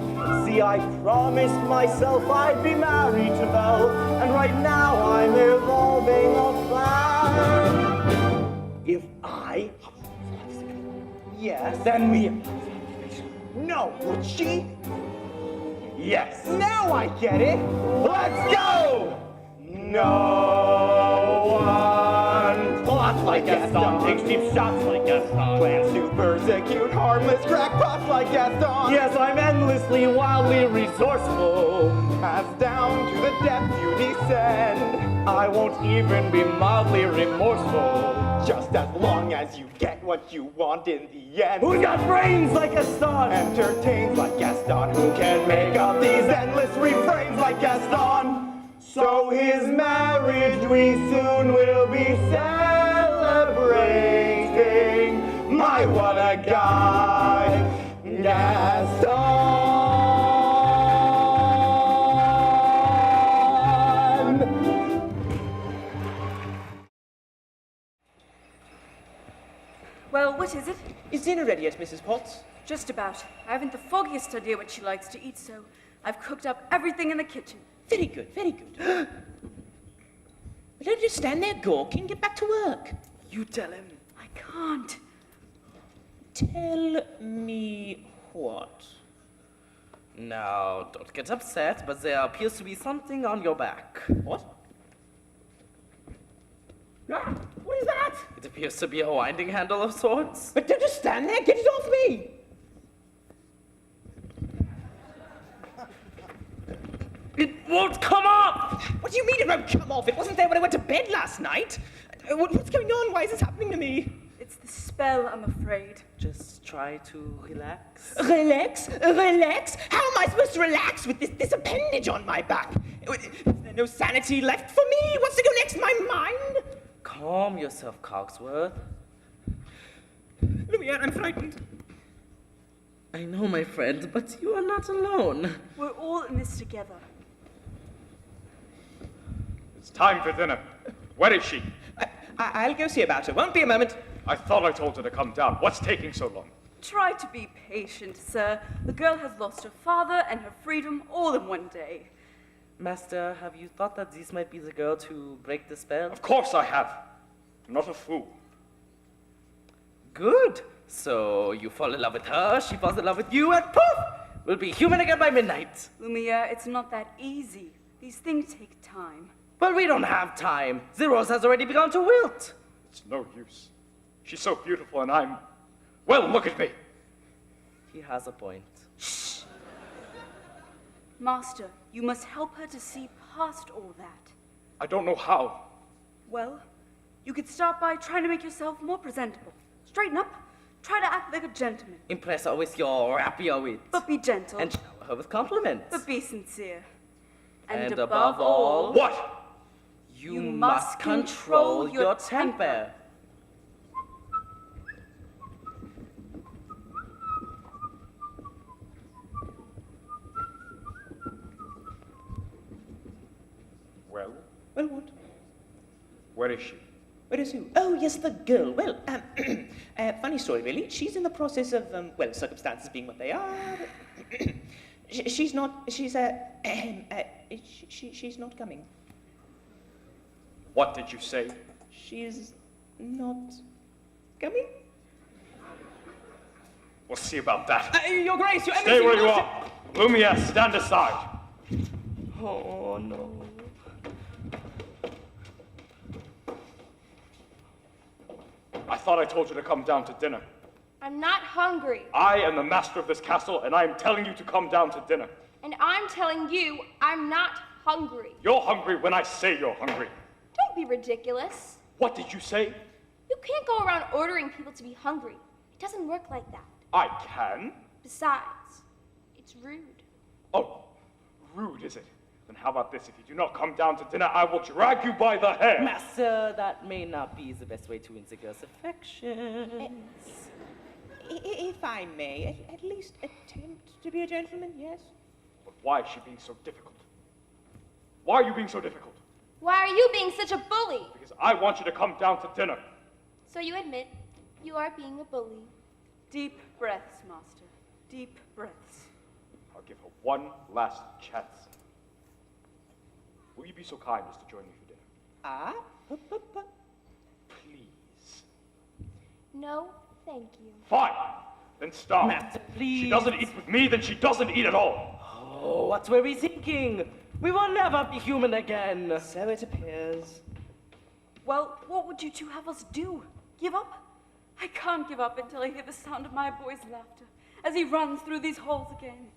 Speaker 5: See, I promised myself I'd be married to Belle, and right now I'm evolving a plan. If I...
Speaker 3: Yes.
Speaker 5: Then we...
Speaker 3: No, would she?
Speaker 5: Yes.
Speaker 3: Now I get it.
Speaker 5: Let's go! No one plots like Gaston, takes cheap shots like Gaston.
Speaker 3: Plans to persecute harmless crackpots like Gaston.
Speaker 5: Yes, I'm endlessly, wildly resourceful.
Speaker 3: As down to the depth you descend.
Speaker 5: I won't even be mildly remorseful.
Speaker 3: Just as long as you get what you want in the end.
Speaker 5: Who's got brains like Gaston?
Speaker 3: Entertains like Gaston. Who can make up these endless refrains like Gaston?
Speaker 5: So his marriage we soon will be celebrating. My, what a guy, Gaston.
Speaker 1: Well, what is it?
Speaker 7: Is dinner ready yet, Mrs. Potts?
Speaker 1: Just about. I haven't the foggiest idea what she likes to eat, so I've cooked up everything in the kitchen.
Speaker 7: Very good, very good. Well, don't just stand there gawking. Get back to work.
Speaker 1: You tell him. I can't.
Speaker 7: Tell me what?
Speaker 8: Now, don't get upset, but there appears to be something on your back.
Speaker 7: What? Ah, what is that?
Speaker 8: It appears to be a winding handle of sorts.
Speaker 7: But don't just stand there. Get it off me.
Speaker 8: It won't come off!
Speaker 7: What do you mean it won't come off? It wasn't there when I went to bed last night. What's going on? Why is this happening to me?
Speaker 1: It's the spell, I'm afraid.
Speaker 8: Just try to relax.
Speaker 7: Relax? Relax? How am I supposed to relax with this appendage on my back? Is there no sanity left for me? What's to go next? My mind?
Speaker 8: Calm yourself, Cogsworth.
Speaker 7: Louis-Anne, I'm frightened.
Speaker 8: I know, my friend, but you are not alone.
Speaker 1: We're all in this together.
Speaker 12: It's time for dinner. Where is she?
Speaker 7: I'll go see about her. Won't be a moment.
Speaker 12: I thought I told her to come down. What's taking so long?
Speaker 1: Try to be patient, sir. The girl has lost her father and her freedom all in one day.
Speaker 8: Master, have you thought that this might be the girl to break the spell?
Speaker 12: Of course I have. I'm not a fool.
Speaker 8: Good. So you fall in love with her, she falls in love with you, and poof! We'll be human again by midnight.
Speaker 1: Lumiere, it's not that easy. These things take time.
Speaker 8: But we don't have time. The rose has already begun to wilt.
Speaker 12: It's no use. She's so beautiful and I'm... Well, look at me.
Speaker 8: He has a point.
Speaker 1: Shh. Master, you must help her to see past all that.
Speaker 12: I don't know how.
Speaker 1: Well, you could start by trying to make yourself more presentable. Straighten up. Try to act like a gentleman.
Speaker 8: Impress her with your rapier wit.
Speaker 1: But be gentle.
Speaker 8: And shower her with compliments.
Speaker 1: But be sincere.
Speaker 8: And above all...
Speaker 12: What?
Speaker 8: You must control your temper.
Speaker 12: Well,
Speaker 7: Well, what?
Speaker 12: where is she?
Speaker 7: Where is who? Oh, yes, the girl. Well, funny story, really. She's in the process of, well, circumstances being what they are. She's not coming.
Speaker 12: What did you say?
Speaker 7: She's not coming?
Speaker 12: We'll see about that.
Speaker 7: Your Grace, your
Speaker 12: Stay where you are. Lumiere, stand aside.
Speaker 8: Oh, no.
Speaker 12: I thought I told you to come down to dinner.
Speaker 10: I'm not hungry.
Speaker 12: I am the master of this castle, and I am telling you to come down to dinner.
Speaker 10: And I'm telling you, I'm not hungry.
Speaker 12: You're hungry when I say you're hungry.
Speaker 10: Don't be ridiculous.
Speaker 12: What did you say?
Speaker 2: can't go around ordering people to be hungry. It doesn't work like that.
Speaker 12: I can.
Speaker 2: Besides, it's rude.
Speaker 12: Oh, rude, is it? Then how about this? If you do not come down to dinner, I will drag you by the hair.
Speaker 8: Master, that may not be the best way to win the girl's affections.
Speaker 7: If I may, at least attempt to be a gentleman, yes?
Speaker 12: But why is she being so difficult? Why are you being so difficult?
Speaker 2: Why are you being such a bully?
Speaker 12: Because I want you to come down to dinner.
Speaker 2: So you admit you are being a bully.
Speaker 1: Deep breaths, Master. Deep breaths.
Speaker 12: I'll give her one last chance. Will you be so kind as to join me for dinner?
Speaker 7: Ah?
Speaker 12: Please.
Speaker 2: No, thank you.
Speaker 12: Fine. Then stop.
Speaker 8: Master, please.
Speaker 12: She doesn't eat with me, then she doesn't eat at all.
Speaker 8: Oh, what were we thinking? We will never be human again.
Speaker 7: So it appears.
Speaker 1: Well, what would you two have us do? Give up? I can't give up until I hear the sound of my boy's laughter as he runs through these halls again.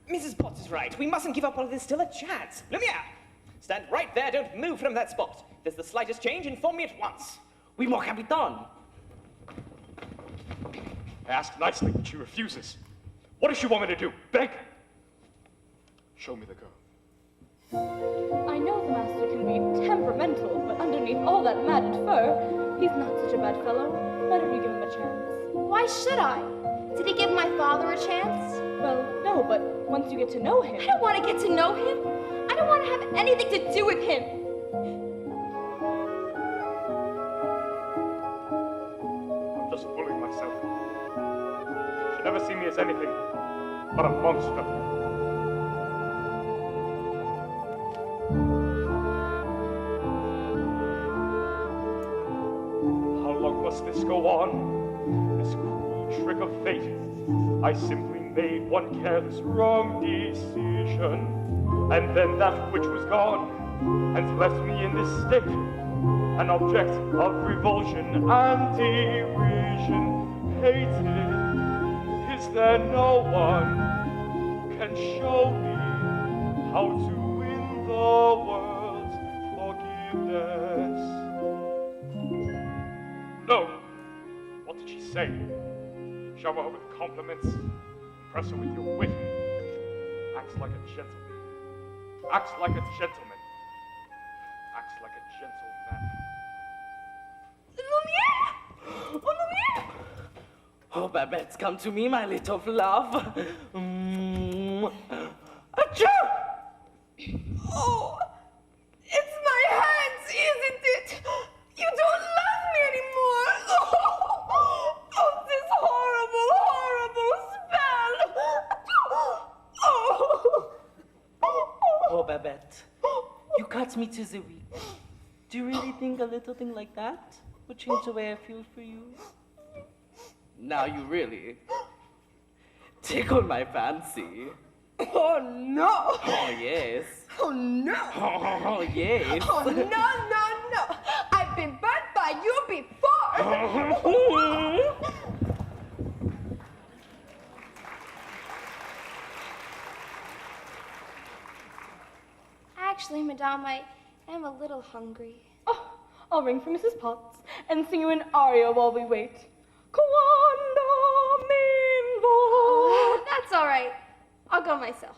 Speaker 7: Mrs. Potts is right. We mustn't give up while there's still a chance. Lumiere! Stand right there. Don't move from that spot. If there's the slightest change, inform me at once.
Speaker 8: We more can be done.
Speaker 12: I ask nicely, but she refuses. What does she want me to do? Beg? Show me the girl.
Speaker 10: I know the master can be temperamental, but underneath all that matted fur, he's not such a bad fellow. Why don't you give him a chance?
Speaker 2: Why should I? Did he give my father a chance?
Speaker 10: Well, no, but once you get to know him...
Speaker 2: I don't want to get to know him. I don't want to have anything to do with him.
Speaker 12: I'm just fooling myself. She should never see me as anything but a monster. How long must this go on? This cruel trick of fate. I simply made one careless wrong decision, and then that which was gone, and left me in this state, an object of revulsion and derision, hated. Is there no one who can show me how to win the world's forgiveness? No. What did she say? Shower her with compliments, impress her with your wit. Acts like a gentleman. Acts like a gentleman. Acts like a gentleman.
Speaker 2: Lumiere! Oh, Lumiere!
Speaker 8: Oh, Babette, come to me, my little love. Achoo!
Speaker 9: Oh, it's my hands, isn't it? You don't love me anymore. Oh, this horrible, horrible spell.
Speaker 8: Oh, Babette, you cut me to the weak. Do you really think a little thing like that would change the way I feel for you? Now you really tickle my fancy.
Speaker 9: Oh, no.
Speaker 8: Oh, yes.
Speaker 9: Oh, no.
Speaker 8: Oh, yes.
Speaker 9: Oh, no. I've been burnt by you before.
Speaker 2: Actually, Madame, I am a little hungry.
Speaker 10: Oh, I'll ring for Mrs. Potts and sing you an aria while we wait. Quando m'invo.
Speaker 2: Oh, that's all right. I'll go myself.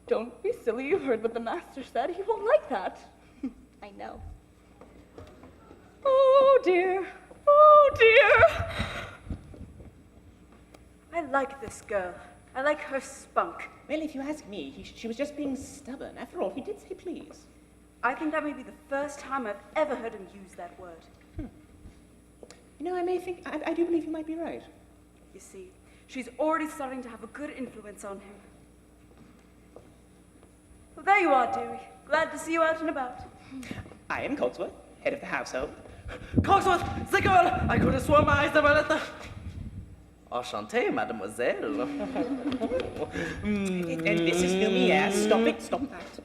Speaker 10: Don't be silly, you heard what the master said. He won't like that.
Speaker 2: I know.
Speaker 10: Oh dear,
Speaker 1: I like this girl. I like her spunk.
Speaker 7: Well, if you ask me, she was just being stubborn. After all, he did say please.
Speaker 1: I think that may be the first time I've ever heard him use that word.
Speaker 7: You know, I do believe you might be right.
Speaker 1: You see, she's already starting to have a good influence on him. Well, there you are, dearie. Glad to see you out and about.
Speaker 7: I am Cogsworth, head of the household.
Speaker 8: Cogsworth, the girl! I could have sworn my eyes never let the... Enchanté, mademoiselle.
Speaker 7: And this is Lumiere. Stop that.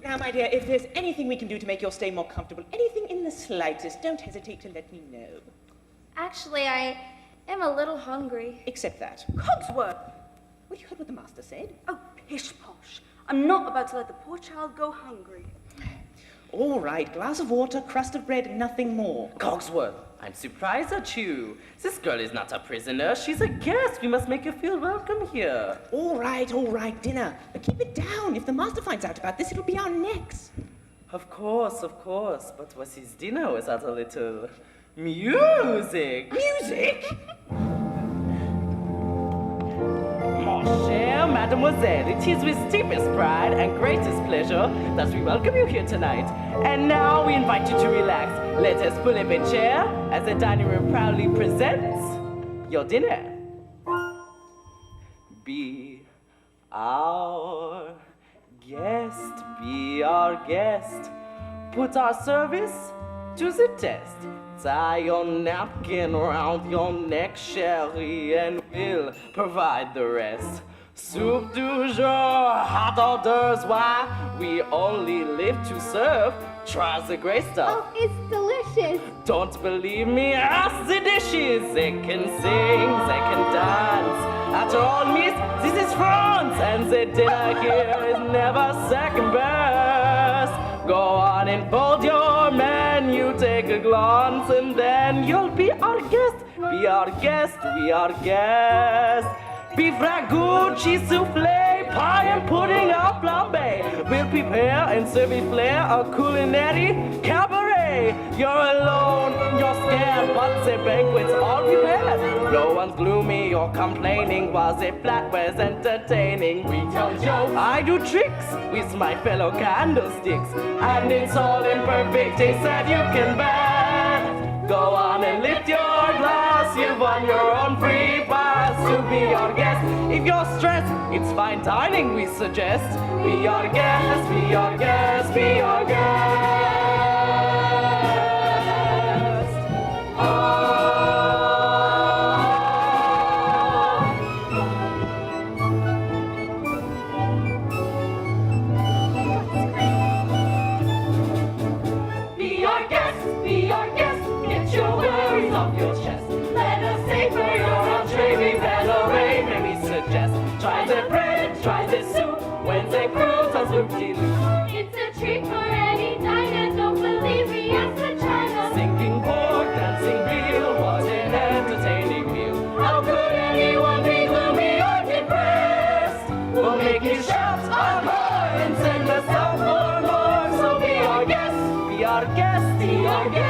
Speaker 7: Now, my dear, if there's anything we can do to make your stay more comfortable, anything in the slightest, don't hesitate to let me know.
Speaker 2: Actually, I am a little hungry.
Speaker 7: Except that.
Speaker 1: Cogsworth!
Speaker 7: Well, you heard what the master said.
Speaker 1: Oh, pish-posh. I'm not about to let the poor child go hungry.
Speaker 7: All right, glass of water, crust of bread, nothing more.
Speaker 8: Cogsworth, I'm surprised at you. This girl is not a prisoner. She's a guest. We must make her feel welcome here.
Speaker 7: All right, dinner. But keep it down. If the master finds out about this, it'll be our necks.
Speaker 8: Of course. But what's his dinner without a little music?
Speaker 7: Music?
Speaker 8: Mon cher mademoiselle, it is with deepest pride and greatest pleasure that we welcome you here tonight. And now we invite you to relax. Let us pull up a chair as the dining room proudly presents your dinner. Be our guest, be our guest. Put our service to the test. Tie your napkin around your neck, Sherry, and we'll provide the rest. Soup du jour, hot hors d'oeuvres, why? We only live to serve. Try the great stuff.
Speaker 11: Oh, it's delicious.
Speaker 8: Don't believe me? Ask the dishes. They can sing, they can dance. After all, miss, this is France, and the dinner here is never second best. Go on and fold your menu, take a glance, and then you'll be our guest. Be our guest, we are guest. Beef ragout, cheese soufflé, pie and pudding au flambé. We'll prepare and serve you flair a culinary cabaret. You're alone, you're scared, but the banquet's all prepared. No one's gloomy or complaining while the flatware's entertaining. We tell jokes, I do tricks with my fellow candlesticks, and it's all in perfect taste that you can bet. Go on and lift your glass, you've won your own free pass to be our guest. If you're stressed, it's fine dining we suggest. Be our guest, be our guest, be our guest.
Speaker 4: Be our guest, be our guest. Get your worries off your chest. Let us savor your entree. Prepare array, may we suggest. Try the bread, try the soup. Wednesday croutons loop-de-loop. It's a treat for any diner. Don't believe me, ask the China.
Speaker 8: Sinking pork, dancing veal, what an entertaining meal.
Speaker 4: How could anyone be gloomy or depressed?
Speaker 8: We'll make you shout encore and send us out for more. So be our guest, be our guest,
Speaker 4: Be our guest.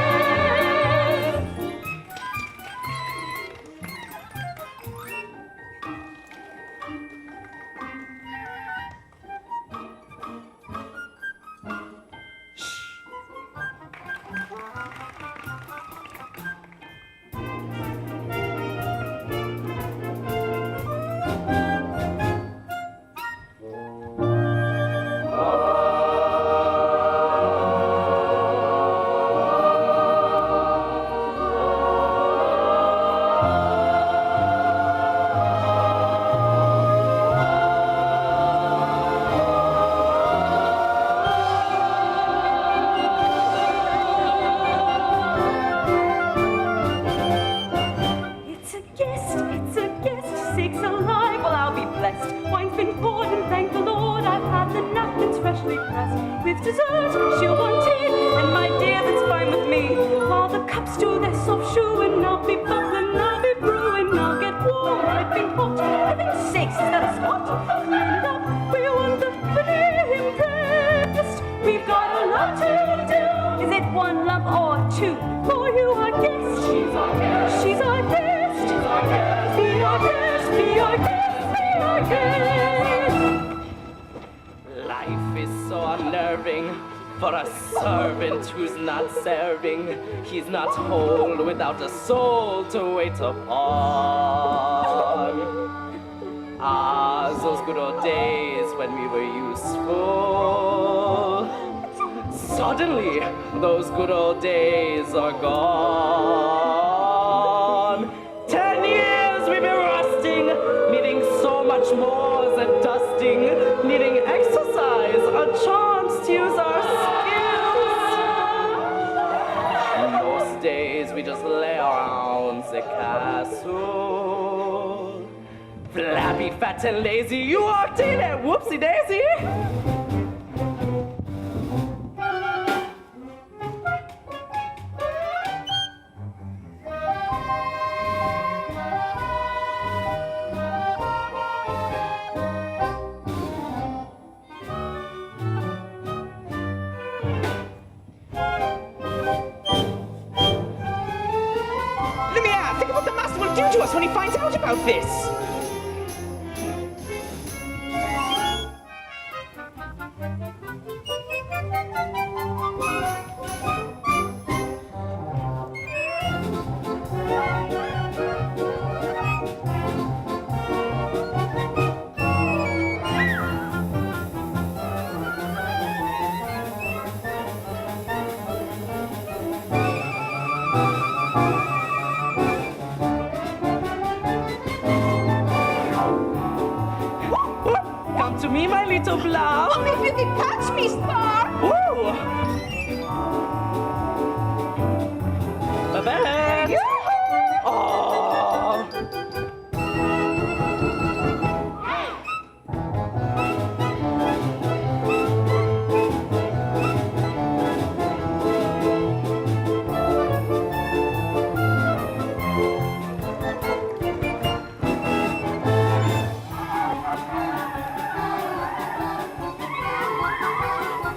Speaker 1: It's a guest, sakes alive, well I'll be blessed. Wine's been poured and thank the Lord I've had the napkins freshly pressed. With dessert, she'll want tea, and my dear, that's fine with me. While the cups do their soft shoeing, I'll be bubbling, I'll be brewing, I'll get warm, I've been hot. Heaven's sakes, is that a spot? Clean it up, we want the pretty impressed. We've got a lot to do. Is it one lump or two? For you are guest.
Speaker 4: She's our guest.
Speaker 1: She's our guest.
Speaker 4: She's our guest.
Speaker 1: Be our guest, be our guest, be our guest.
Speaker 8: Life is so unnerving for a servant who's not serving. He's not whole without a soul to wait upon. Ah, those good old days when we were useful. Suddenly, those good old days are gone. 10 years we've been rusting, needing so much more than dusting, needing exercise, a chance to use our skills. In those days we just lay around the castle. Flabby, fat and lazy, you walked in and whoopsie daisy.
Speaker 7: do to us when he finds out about this?
Speaker 8: Come to me, my little blob.
Speaker 9: If you can catch me, Star!
Speaker 8: Ooh. Babette. Oh.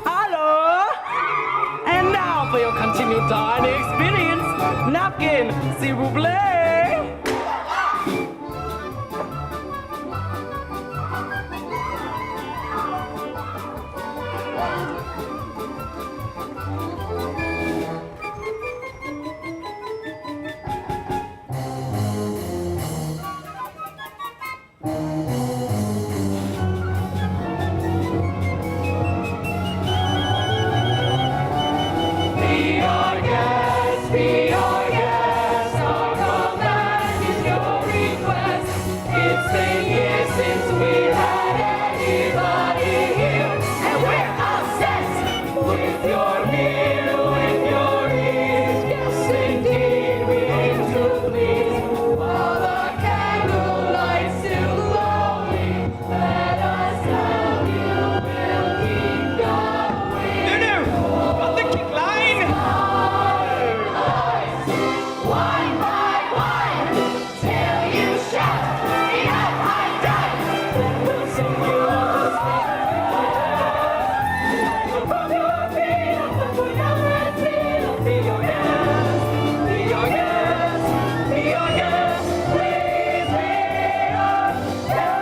Speaker 8: Hello. And now for your continued dining experience. Napkin, s'il vous plaît.
Speaker 4: Be our guest, our command is your request. It's 10 years since we had anybody here, and we're obsessed with your meal, with your ease. Yes, indeed, we aim to please. While the candlelight's still glowing, let us tell you we'll keep going.
Speaker 5: No, not the kick line.
Speaker 4: Wine by wine, till you shout, enough, I'm done. We'll sing you a song. From your feet up, put down that feet up. Be your guest, be your guest, be your guest. Please be our guest.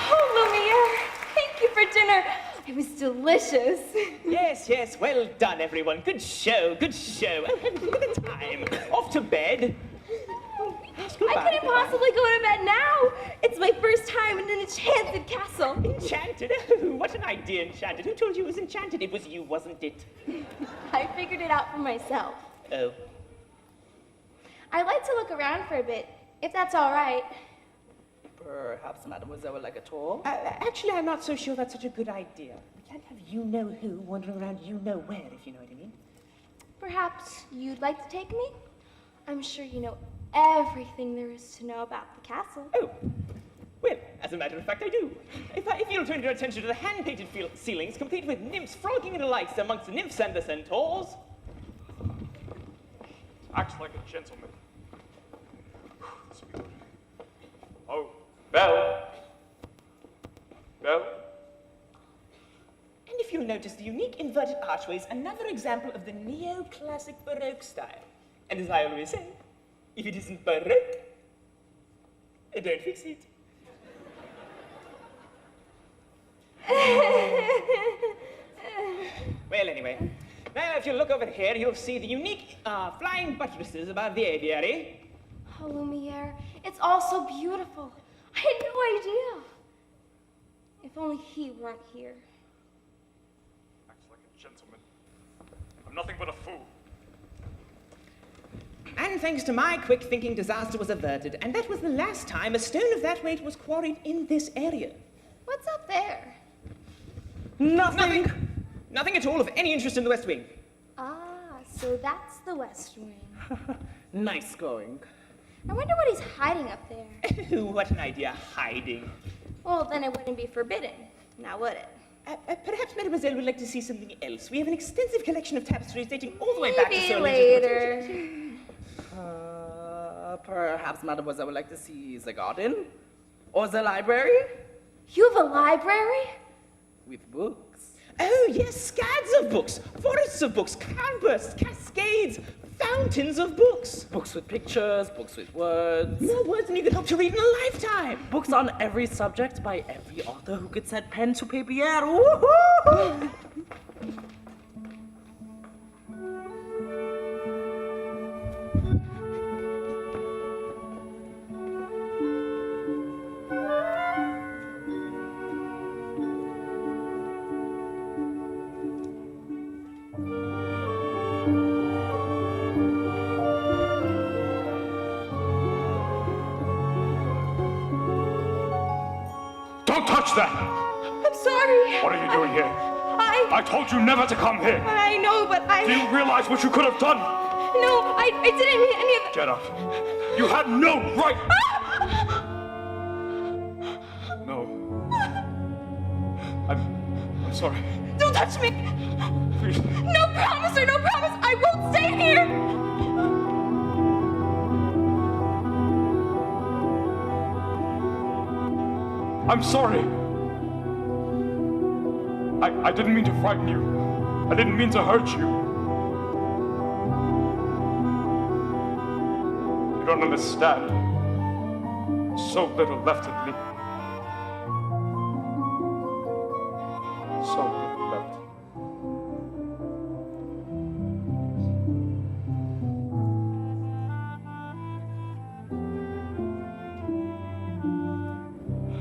Speaker 2: Oh, Lumiere, thank you for dinner. It was delicious.
Speaker 7: Yes, well done, everyone. Good show, good show. Look at the time. Off to bed. Yes,
Speaker 2: I
Speaker 7: goodbye.
Speaker 2: couldn't possibly go to bed now. It's my first time in an enchanted castle.
Speaker 7: Enchanted? Oh, what an idea, Enchanted. Who told you it was enchanted? It was you, wasn't it?
Speaker 2: I figured it out for myself.
Speaker 7: Oh.
Speaker 2: I'd like to look around for a bit, if that's all right.
Speaker 8: Perhaps Mademoiselle would like a tour.
Speaker 7: Actually, I'm not so sure that's such a good idea. We can't have you-know-who wandering around you-know-where, if you know what I mean.
Speaker 2: Perhaps you'd like to take me? I'm sure you know everything there is to know about the castle.
Speaker 7: Oh. Well, as a matter of fact, I do. If you'll turn your attention to the hand-painted ceilings, complete with nymphs frolicking in delights amongst the nymphs and the centaurs.
Speaker 12: Acts like a gentleman. This will be good. Oh, Belle. Belle?
Speaker 7: And if you'll notice, the unique inverted archway is another example of the neoclassic Baroque style. And as I always say, if it isn't Baroque, don't fix it. Well, anyway, now if you look over here, you'll see the unique flying buttresses above the aviary.
Speaker 2: Oh, Lumiere, it's all so beautiful. I had no idea. If only he weren't here.
Speaker 12: Acts like a gentleman. I'm nothing but a fool.
Speaker 7: And thanks to my quick thinking, disaster was averted, and that was the last time a stone of that weight was quarried in this area.
Speaker 2: What's up there?
Speaker 7: Nothing. Nothing at all of any interest in the West Wing.
Speaker 2: Ah, so that's the West Wing.
Speaker 8: Nice going.
Speaker 2: I wonder what he's hiding up there.
Speaker 7: What an idea, hiding.
Speaker 2: Well, then it wouldn't be forbidden, now would it?
Speaker 7: Perhaps Mademoiselle would like to see something else. We have an extensive collection of tapestries dating all the way back to
Speaker 2: Maybe
Speaker 7: Sir
Speaker 2: later.
Speaker 8: Perhaps Mademoiselle would like to see the garden? Or the library?
Speaker 2: You have a library?
Speaker 8: With books.
Speaker 7: Oh, yes, scads of books, forests of books, cloudbursts, cascades, fountains of books.
Speaker 8: Books with pictures, books with words.
Speaker 7: More words than you could hope to read in a lifetime.
Speaker 8: Books on every subject by every author who could set pen to paper. Woohoo!
Speaker 12: Don't touch that!
Speaker 2: I'm sorry.
Speaker 12: What are you doing here? I told you never to come here.
Speaker 2: I know, but
Speaker 12: Do you realize what you could have done?
Speaker 2: No, I didn't mean any of it.
Speaker 12: Get up. You had no right. No. I'm sorry.
Speaker 2: Don't touch me.
Speaker 12: Please.
Speaker 2: No promise or no promise. I won't stay here.
Speaker 12: I'm sorry. I didn't mean to frighten you. I didn't mean to hurt you. You don't understand. So little left in me. So little left.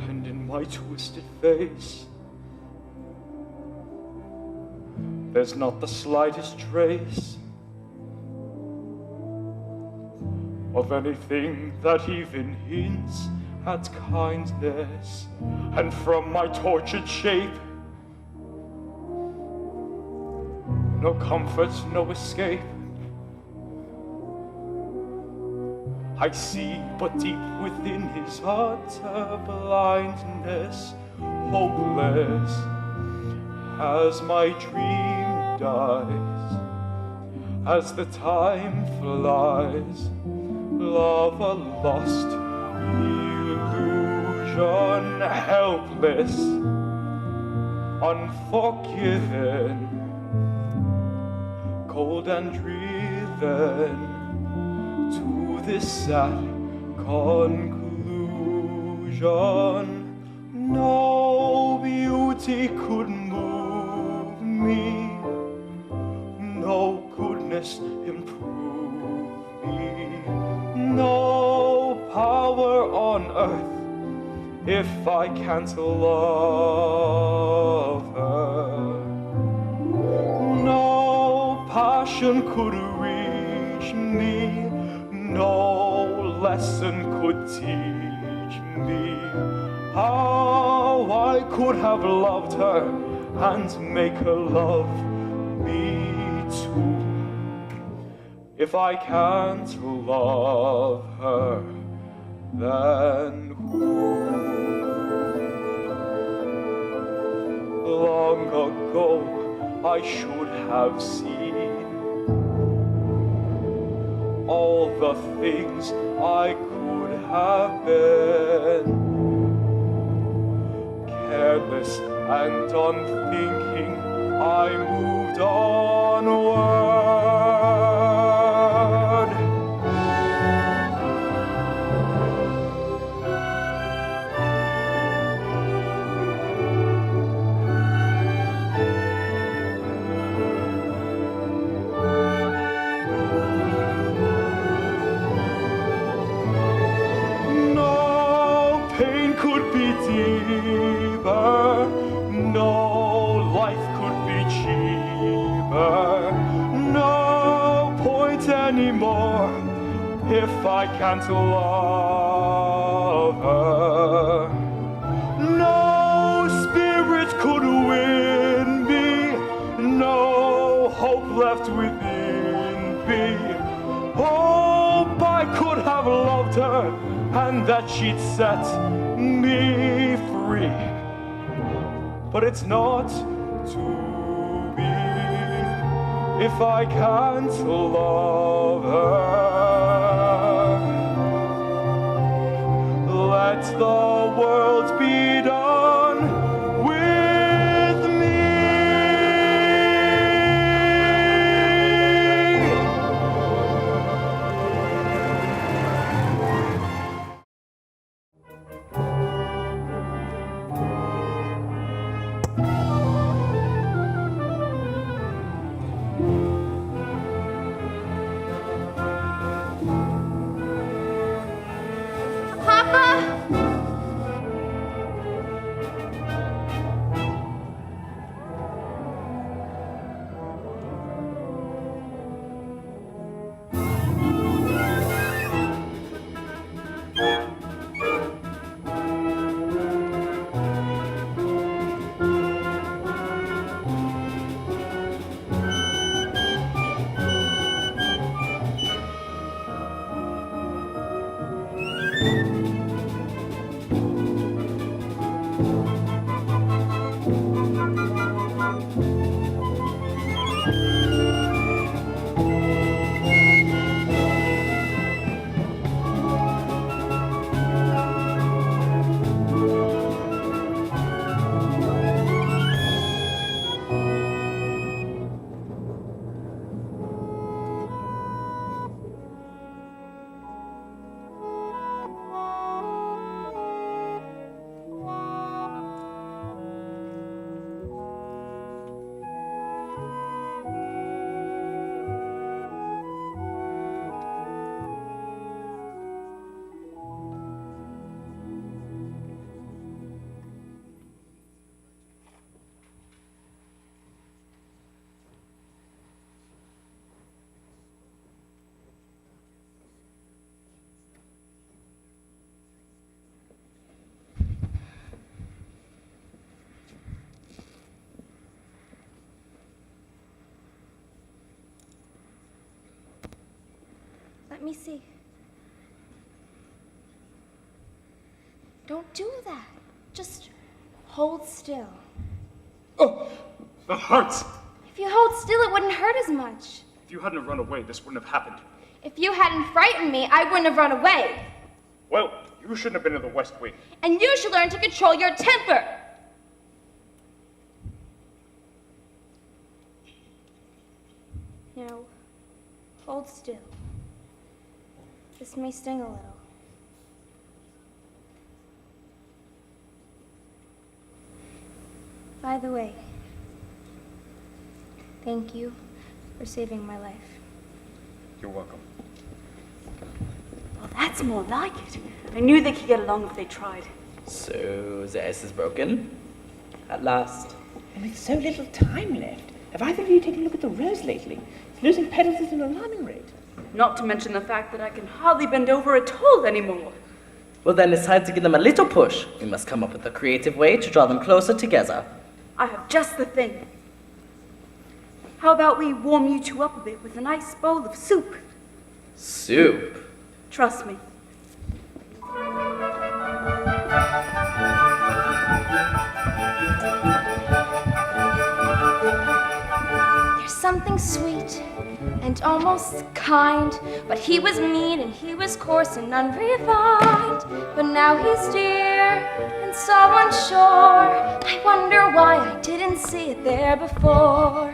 Speaker 12: And in my twisted face, there's not the slightest trace of anything that even hints at kindness. And from my tortured shape, no comfort, no escape. I see, but deep within his heart, a blindness, hopeless, as my dream dies, as the time flies. Love a lost illusion, helpless, unforgiven, cold and driven to this sad conclusion. No beauty could move me, no goodness improve me, no power on earth if I can't love her. No passion could reach me, no lesson could teach me how I could have loved her and make her love me too. If I can't love her, then who? Long ago I should have seen all the things I could have been. Careless and unthinking, I moved onward. No pain could be deeper, no life could be cheaper, no point anymore if I can't love her. No spirit could win me, no hope left within me. Hope I could have loved her and that she'd set me free. But it's not to be if I can't love her. Let the world be done with me.
Speaker 2: Let me see. Don't do that. Just hold still.
Speaker 12: Oh, that hurts.
Speaker 2: If you hold still, it wouldn't hurt as much.
Speaker 12: If you hadn't run away, this wouldn't have happened.
Speaker 2: If you hadn't frightened me, I wouldn't have run away.
Speaker 12: Well, you shouldn't have been in the West Wing.
Speaker 2: And you should learn to control your temper. Now, hold still. This may sting a little. By the way, thank you for saving my life.
Speaker 12: You're welcome.
Speaker 1: Well, that's more like it. I knew they could get along if they tried.
Speaker 8: So the ice is broken? At last.
Speaker 7: And with so little time left, have either of you taken a look at the rose lately? It's losing petals at an alarming rate.
Speaker 1: Not to mention the fact that I can hardly bend over at all anymore.
Speaker 8: Well, then it's time to give them a little push. We must come up with a creative way to draw them closer together.
Speaker 1: I have just the thing. How about we warm you two up a bit with a nice bowl of soup?
Speaker 8: Soup?
Speaker 1: Trust me.
Speaker 2: There's something sweet and almost kind, but he was mean and he was coarse and unrefined. But now he's dear and so unsure. I wonder why I didn't see it there before.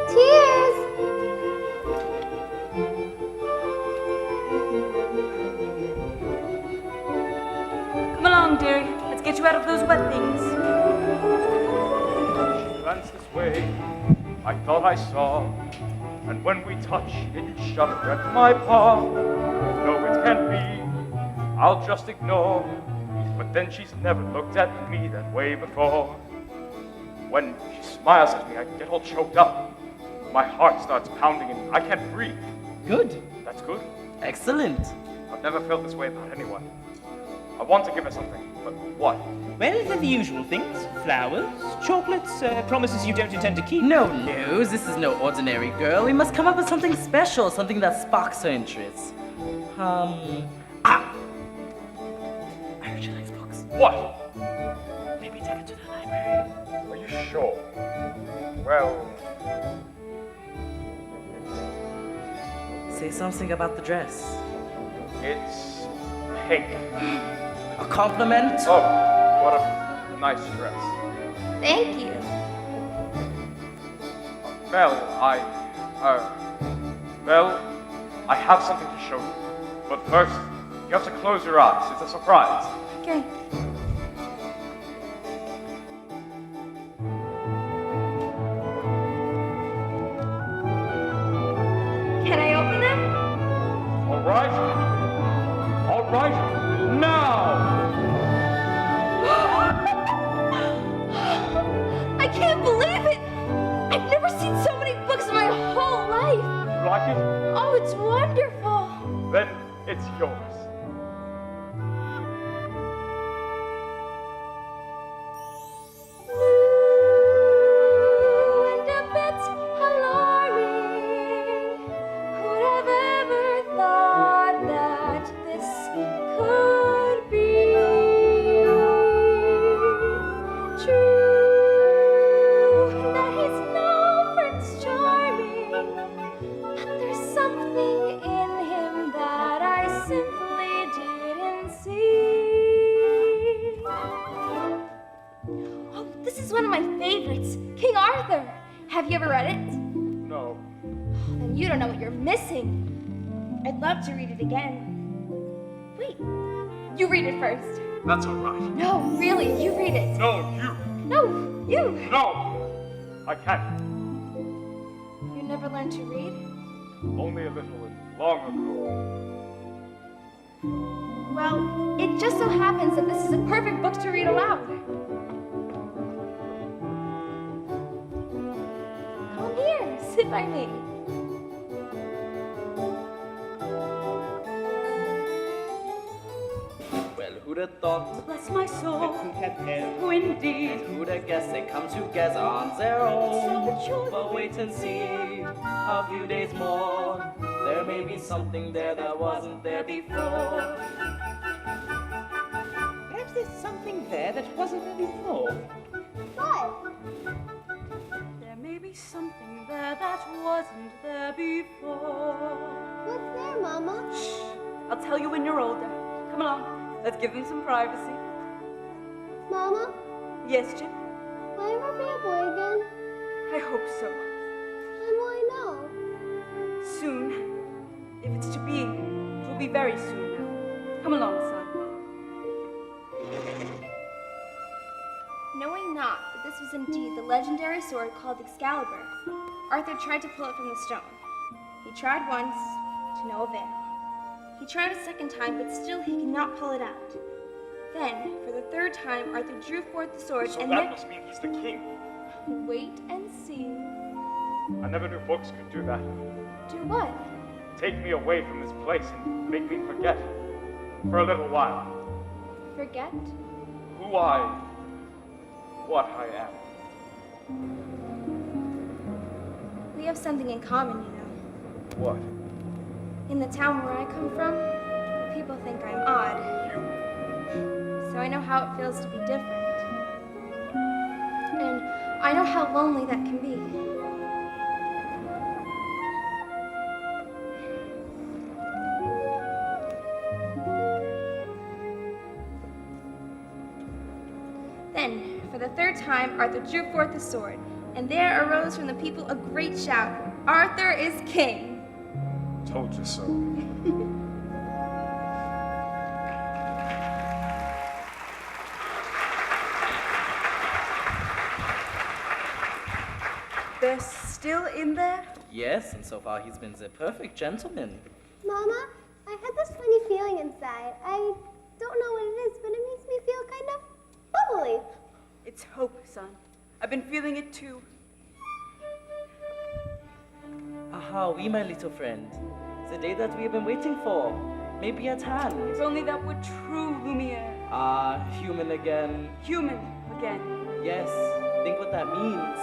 Speaker 11: Cheers!
Speaker 1: Come along, dearie. Let's get you out of those wet things.
Speaker 12: She glanced this way, I thought I saw, and when we touched, it shuddered at my paw. No, it can't be, I'll just ignore. But then she's never looked at me that way before. When she smiles at me, I get all choked up. My heart starts pounding and I can't breathe.
Speaker 8: Good.
Speaker 12: That's good.
Speaker 8: Excellent.
Speaker 12: I've never felt this way about anyone. I want to give her something, but what?
Speaker 7: Well, they're the usual things. Flowers, chocolates, promises you don't intend to keep.
Speaker 8: No news. This is no ordinary girl. We must come up with something special, something that sparks her interest. I heard she likes books.
Speaker 12: What?
Speaker 8: Maybe take her to the library.
Speaker 12: Are you sure? Well,
Speaker 8: Say something about the dress.
Speaker 12: it's pink.
Speaker 8: A compliment?
Speaker 12: Oh, what a nice dress.
Speaker 2: Thank you.
Speaker 12: Well, I have something to show you. But first, you have to close your eyes. It's a surprise.
Speaker 2: Okay. Can I open them?
Speaker 12: All right? All right, now!
Speaker 2: I can't believe it! I've never seen so many books in my whole life!
Speaker 12: You like it?
Speaker 2: Oh, it's wonderful!
Speaker 12: Then it's yours.
Speaker 2: New and a bit alarming. Who'd have ever thought that this could be true? That he's no Prince Charming, but there's something in him that I simply didn't see. Oh, this is one of my favorites, King Arthur. Have you ever read it?
Speaker 12: No.
Speaker 2: Then you don't know what you're missing. I'd love to read it again. Wait, you read it first.
Speaker 12: That's all right.
Speaker 2: No, really, you read it.
Speaker 12: No, you.
Speaker 2: No, you.
Speaker 12: No! I can't.
Speaker 2: You never learned to read?
Speaker 12: Only a little and long ago.
Speaker 2: Well, it just so happens that this is a perfect book to read aloud. Come here, sit by me.
Speaker 8: Well, who'd have thought?
Speaker 1: Bless my soul.
Speaker 7: Could have held.
Speaker 1: Oh, indeed.
Speaker 8: Who'd have guessed they come together on their own?
Speaker 1: So joyful.
Speaker 8: But wait and see, a few days more. There may be something there that wasn't there before.
Speaker 7: Perhaps there's something there that wasn't there before.
Speaker 11: What?
Speaker 1: There may be something there that wasn't there before.
Speaker 11: What's there, Mama?
Speaker 1: I'll tell you when you're older. Come along. Let's give them some privacy.
Speaker 11: Mama,
Speaker 1: Yes, Chip?
Speaker 11: will I ever be a boy again?
Speaker 1: I hope so.
Speaker 11: When will I know?
Speaker 1: Soon. If it's to be, it will be very soon now. Come along, son.
Speaker 2: Knowing not that this was indeed the legendary sword called Excalibur, Arthur tried to pull it from the stone. He tried once, to no avail. He tried a second time, but still he could not pull it out. Then, for the third time, Arthur drew forth the sword
Speaker 12: So
Speaker 2: and
Speaker 12: that
Speaker 2: then...
Speaker 12: must mean he's the king.
Speaker 2: Wait and see.
Speaker 12: I never knew books could do that.
Speaker 2: Do what?
Speaker 12: Take me away from this place and make me forget. For a little while.
Speaker 2: Forget?
Speaker 12: Who what I am.
Speaker 2: We have something in common, you know.
Speaker 12: What?
Speaker 2: In the town where I come from, people think I'm odd. So I know how it feels to be different. And I know how lonely that can be. Then, for the third time, Arthur drew forth the sword, and there arose from the people a great shout, "Arthur is king!"
Speaker 12: Told you so.
Speaker 1: They're still in there?
Speaker 8: Yes, and so far he's been the perfect gentleman.
Speaker 11: Mama, I had this funny feeling inside. I don't know what it is, but it makes me feel kind of bubbly.
Speaker 1: It's hope, son. I've been feeling it too.
Speaker 8: Aha, oui, my little friend. The day that we have been waiting for. Maybe a tan.
Speaker 1: If only that were true, Lumiere.
Speaker 8: Ah, human again.
Speaker 1: Human again.
Speaker 8: Yes, think what that means.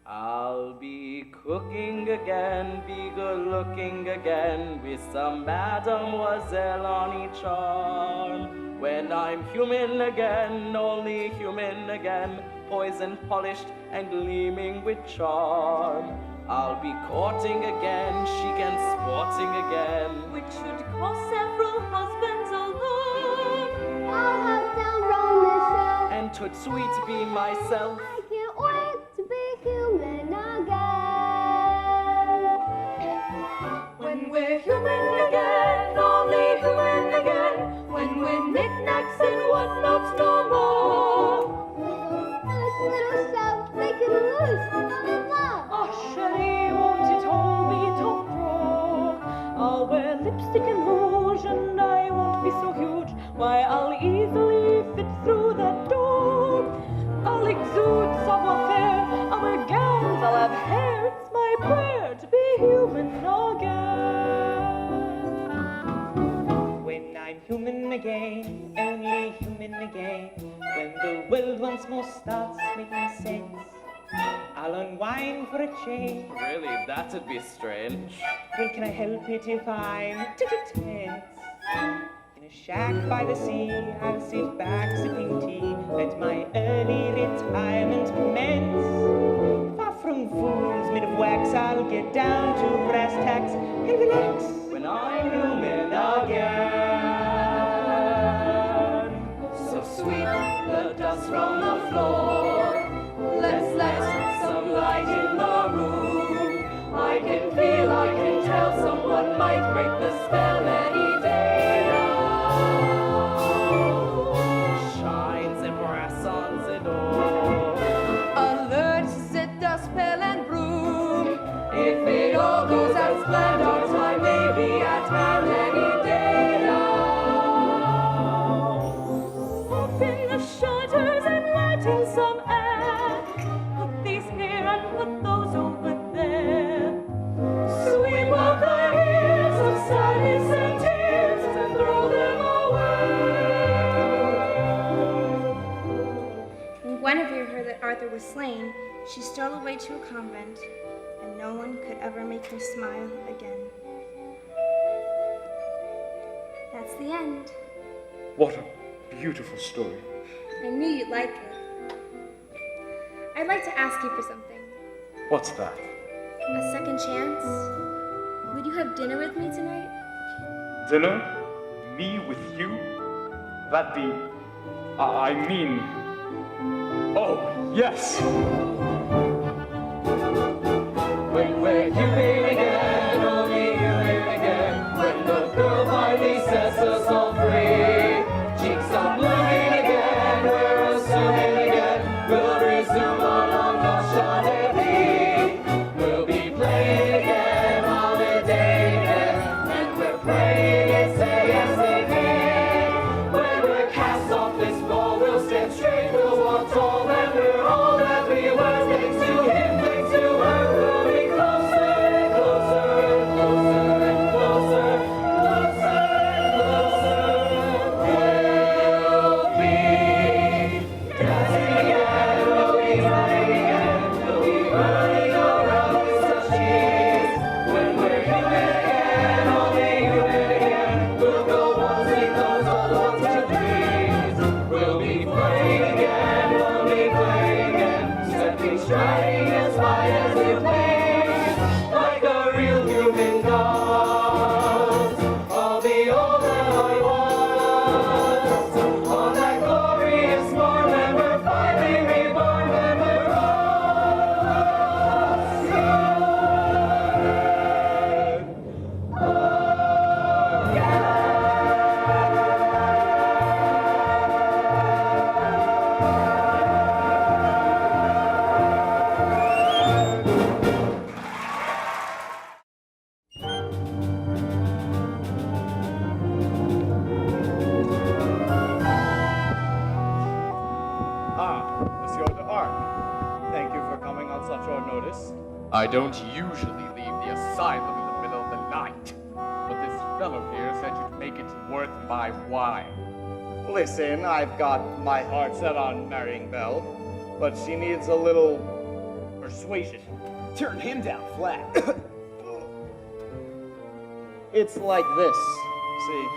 Speaker 8: I'll be cooking again, be good looking again, with some mademoiselle on each arm. When I'm human again, only human again, poison polished and gleaming with charm. I'll be courting again, chic and sporting again,
Speaker 2: Which should cost several husbands alone.
Speaker 11: I'll have down Rome,
Speaker 8: and 'twould sweet to be myself.
Speaker 11: I can't wait to be human again.
Speaker 2: When we're human again, only human again. When we're knickknacks and whatnots no more.
Speaker 11: Nice little self, make it loose, I'm in love.
Speaker 2: Oh, Sherry, won't it all be top drawer? I'll wear lipstick and rouge, and I won't be so huge. Why, I'll easily fit through that door. I'll exude savoir-faire, I'll wear gowns, I'll have hair. It's my prayer to be human again.
Speaker 7: When I'm human again, only human again, when the world once more starts making sense, I'll unwind for a change.
Speaker 8: Really, that'd be strange.
Speaker 7: Well, can I help it if I'm tense? In a shack by the sea, I'll sit back sipping tea, let my early retirement commence. Far from fools made of wax, I'll get down to brass tacks and relax.
Speaker 8: When I'm human again, so sweep the dust from the floor. Let's let some light in the room. I can feel, I can tell someone might break the spell any day now. Shines and brass on the door.
Speaker 9: Alert, set the spell and broom.
Speaker 8: If it all goes as planned, our time may be at hand any day now.
Speaker 2: Open the shutters and let in some air. Put these here and put those over there. Sweep off the years of sadness and tears and throw them away.
Speaker 13: When Guinevere heard that Arthur was slain, she stole away to a convent, and no one could ever make her smile again. That's the end.
Speaker 12: What a beautiful story.
Speaker 13: I knew you'd like it. I'd like to ask you for something.
Speaker 12: What's that?
Speaker 13: A second chance? Would you have dinner with me tonight?
Speaker 12: Dinner? Me with you? That'd be... I mean... Oh, yes!
Speaker 8: When we're human again, only human again, when the girl finally sets us all free, cheeks are blooming again, we're assuming again, we'll resume our long lost chandelier. We'll be playing again, holiday again, and we're praying it's a yes again. When we're cast off this ball, we'll stand straight, we'll walk tall, and we're all that we were. Thanks to him, thanks to her, we'll be closer and closer and closer and closer, closer and closer. We'll be dancing again, we'll be running again, we'll be running around with such ease. When we're human again, only human again, we'll go waltzing those old wanted dreams. We'll be playing again, we'll be playing again, stepping, striding as high as you please, like a real human does. I'll be all that I was on that glorious morn when we're finally reborn, when we're
Speaker 5: Monsieur d'Arc, thank you for coming on such short notice.
Speaker 14: I don't usually leave the asylum in the middle of the night, but this fellow here
Speaker 5: said you'd make it worth my while. Listen, I've got my heart set on marrying Belle, but she needs a little persuasion.
Speaker 3: Turn him down flat.
Speaker 5: It's like this, see?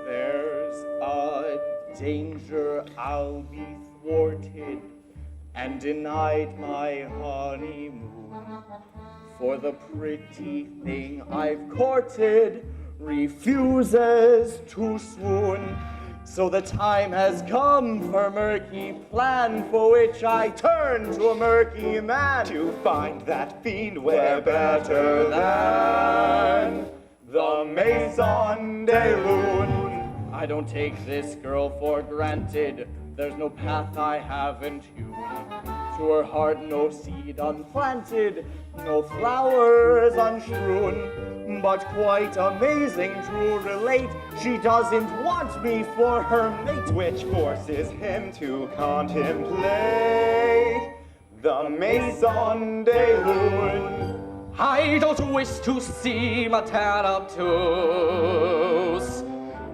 Speaker 5: There's a danger I'll be thwarted and denied my honeymoon. For the pretty thing I've courted refuses to swoon. So the time has come for murky plan, for which I turn to a murky man
Speaker 3: To find that fiend
Speaker 5: we're better than the Maison de Lune. I don't take this girl for granted. There's no path I haven't hewn. To her heart no seed unplanted, no flowers unstrewn. But quite amazing to relate, she doesn't want me for her mate,
Speaker 3: which forces him to contemplate the Maison de Lune.
Speaker 6: I don't wish to seem a tad obtuse,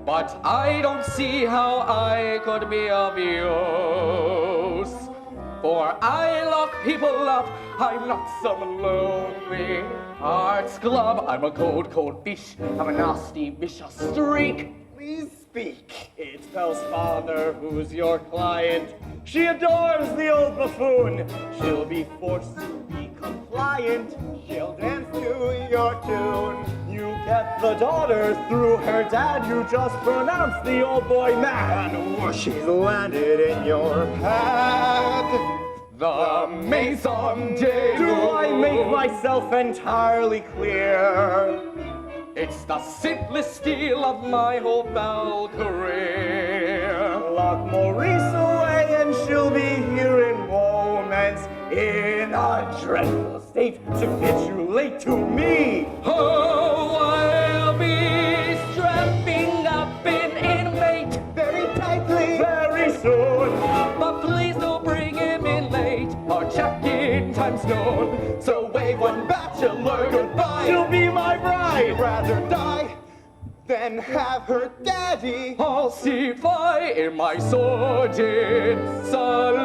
Speaker 6: but I don't see how I could be of use. For I lock people up, I'm not some lonely heart's club. I'm a cold, cold fish, I'm a nasty, vicious streak.
Speaker 3: Please speak.
Speaker 5: It's Belle's father who's your client. She adores the old buffoon. She'll be forced to be compliant.
Speaker 3: She'll dance to your tune.
Speaker 5: You get the daughter through her dad. You just pronounce the old boy mad.
Speaker 3: And whoosh, she's landed in your head.
Speaker 6: The Maison de Lune.
Speaker 5: Do I make myself entirely clear?
Speaker 6: It's the simplest steal of my whole foul career.
Speaker 5: Lock Maurice away and she'll be here in moments, in a dreadful state to capitulate to me.
Speaker 6: Oh, I'll be strapping up an inmate
Speaker 3: Very tightly.
Speaker 5: Very soon.
Speaker 6: but please don't bring him in late or check in time's known. So wave one bachelor goodbye.
Speaker 5: She'll be my bride.
Speaker 3: I'd rather die than have her daddy.
Speaker 6: I'll see fly in my sordid saloon.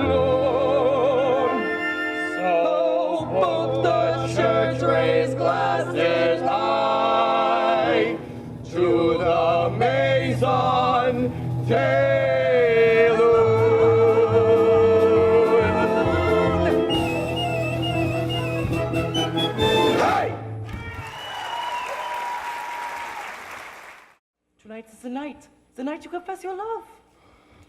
Speaker 5: So
Speaker 6: both the church raise glasses high
Speaker 5: to the Maison de Lune. Hey!
Speaker 8: Tonight is the night. The night you confess your love.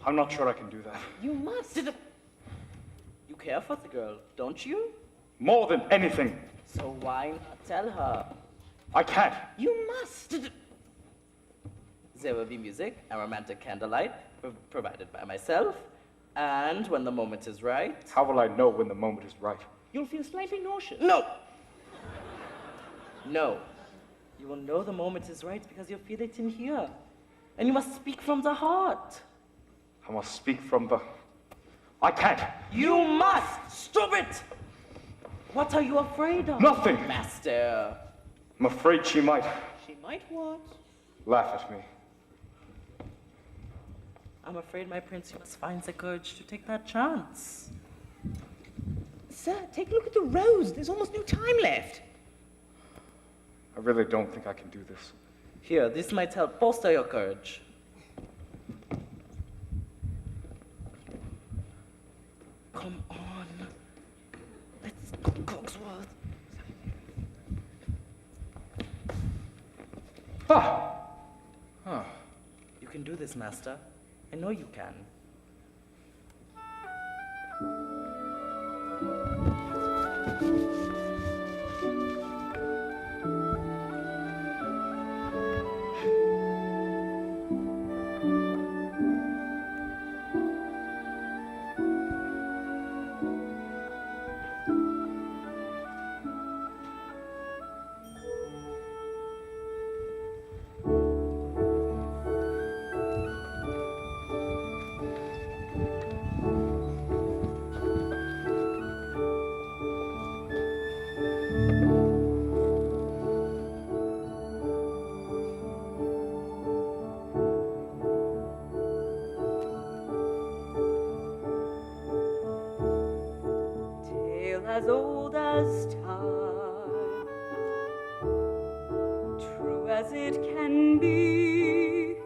Speaker 12: I'm not sure I can do that.
Speaker 8: You must. You care for the girl, don't you?
Speaker 12: More than anything,
Speaker 8: So why not tell her?
Speaker 12: I can't.
Speaker 8: You must. There will be music and romantic candlelight provided by myself. And when the moment is right,
Speaker 12: How will I know when the moment is right?
Speaker 8: you'll feel slightly nauseous. No! No. You will know the moment is right because you'll feel it in here. And you must speak from the heart.
Speaker 12: I must speak from the... I can't.
Speaker 8: You must! Stop it! What are you afraid of?
Speaker 12: Nothing.
Speaker 8: Master.
Speaker 12: I'm afraid she might
Speaker 8: She might what?
Speaker 12: laugh at me.
Speaker 8: I'm afraid, my prince, you must find the courage to take that chance.
Speaker 7: Sir, take a look at the rose. There's almost no time left.
Speaker 12: I really don't think I can do this.
Speaker 8: Here, this might help bolster your courage. Come on. Let's go, Cogsworth. You can do this, Master. I know you can.
Speaker 1: as old as time, true as it can be.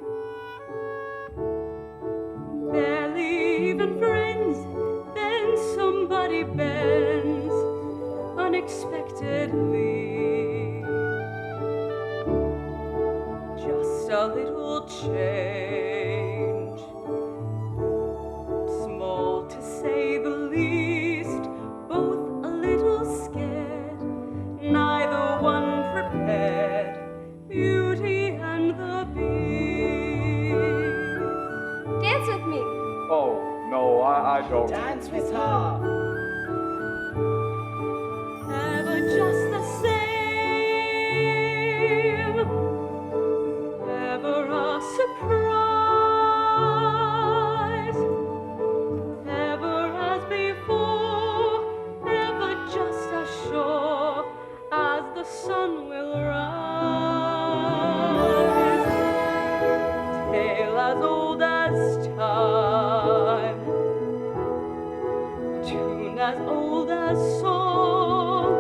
Speaker 1: Barely even friends, then somebody bends unexpectedly. Just a little change, small to say the least, both a little scared, neither one prepared, Beauty and the Beast.
Speaker 2: Dance with me.
Speaker 12: Oh, no, I don't.
Speaker 7: Dance with her.
Speaker 1: Ever just the same, ever a surprise, ever as before, ever just as sure as the sun will rise. Tale as old as time, tune as old as song,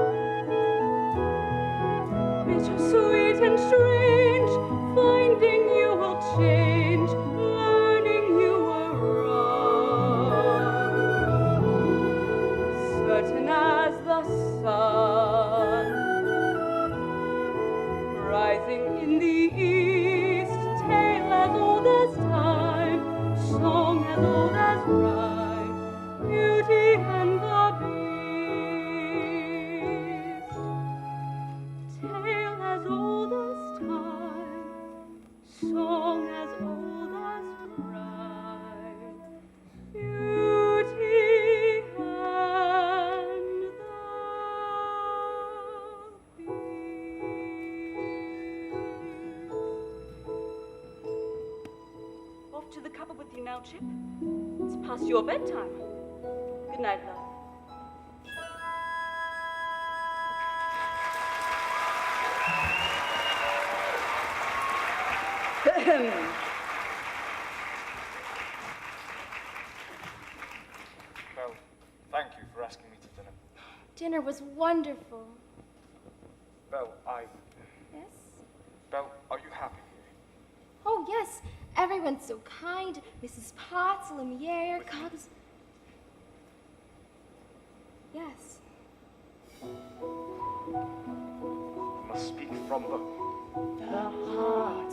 Speaker 1: bittersweet and strange, finding you will change, learning you were wrong. Certain as the sun, rising in the east, tale as old as time, song as old as rhyme, Beauty and the Beast. Tale as old as time, song as old as rhyme, Beauty and the Beast. Off to the cupboard with you now, Chip. It's past your bedtime. Good night, love.
Speaker 12: Well, thank you for asking me to dinner.
Speaker 2: Dinner was wonderful.
Speaker 12: Belle,
Speaker 2: Yes?
Speaker 12: Belle, are you happy here?
Speaker 2: Oh, yes. Everyone's so kind. Mrs. Potts, Lumiere, Cogs. Yes.
Speaker 12: You must speak from the
Speaker 7: heart.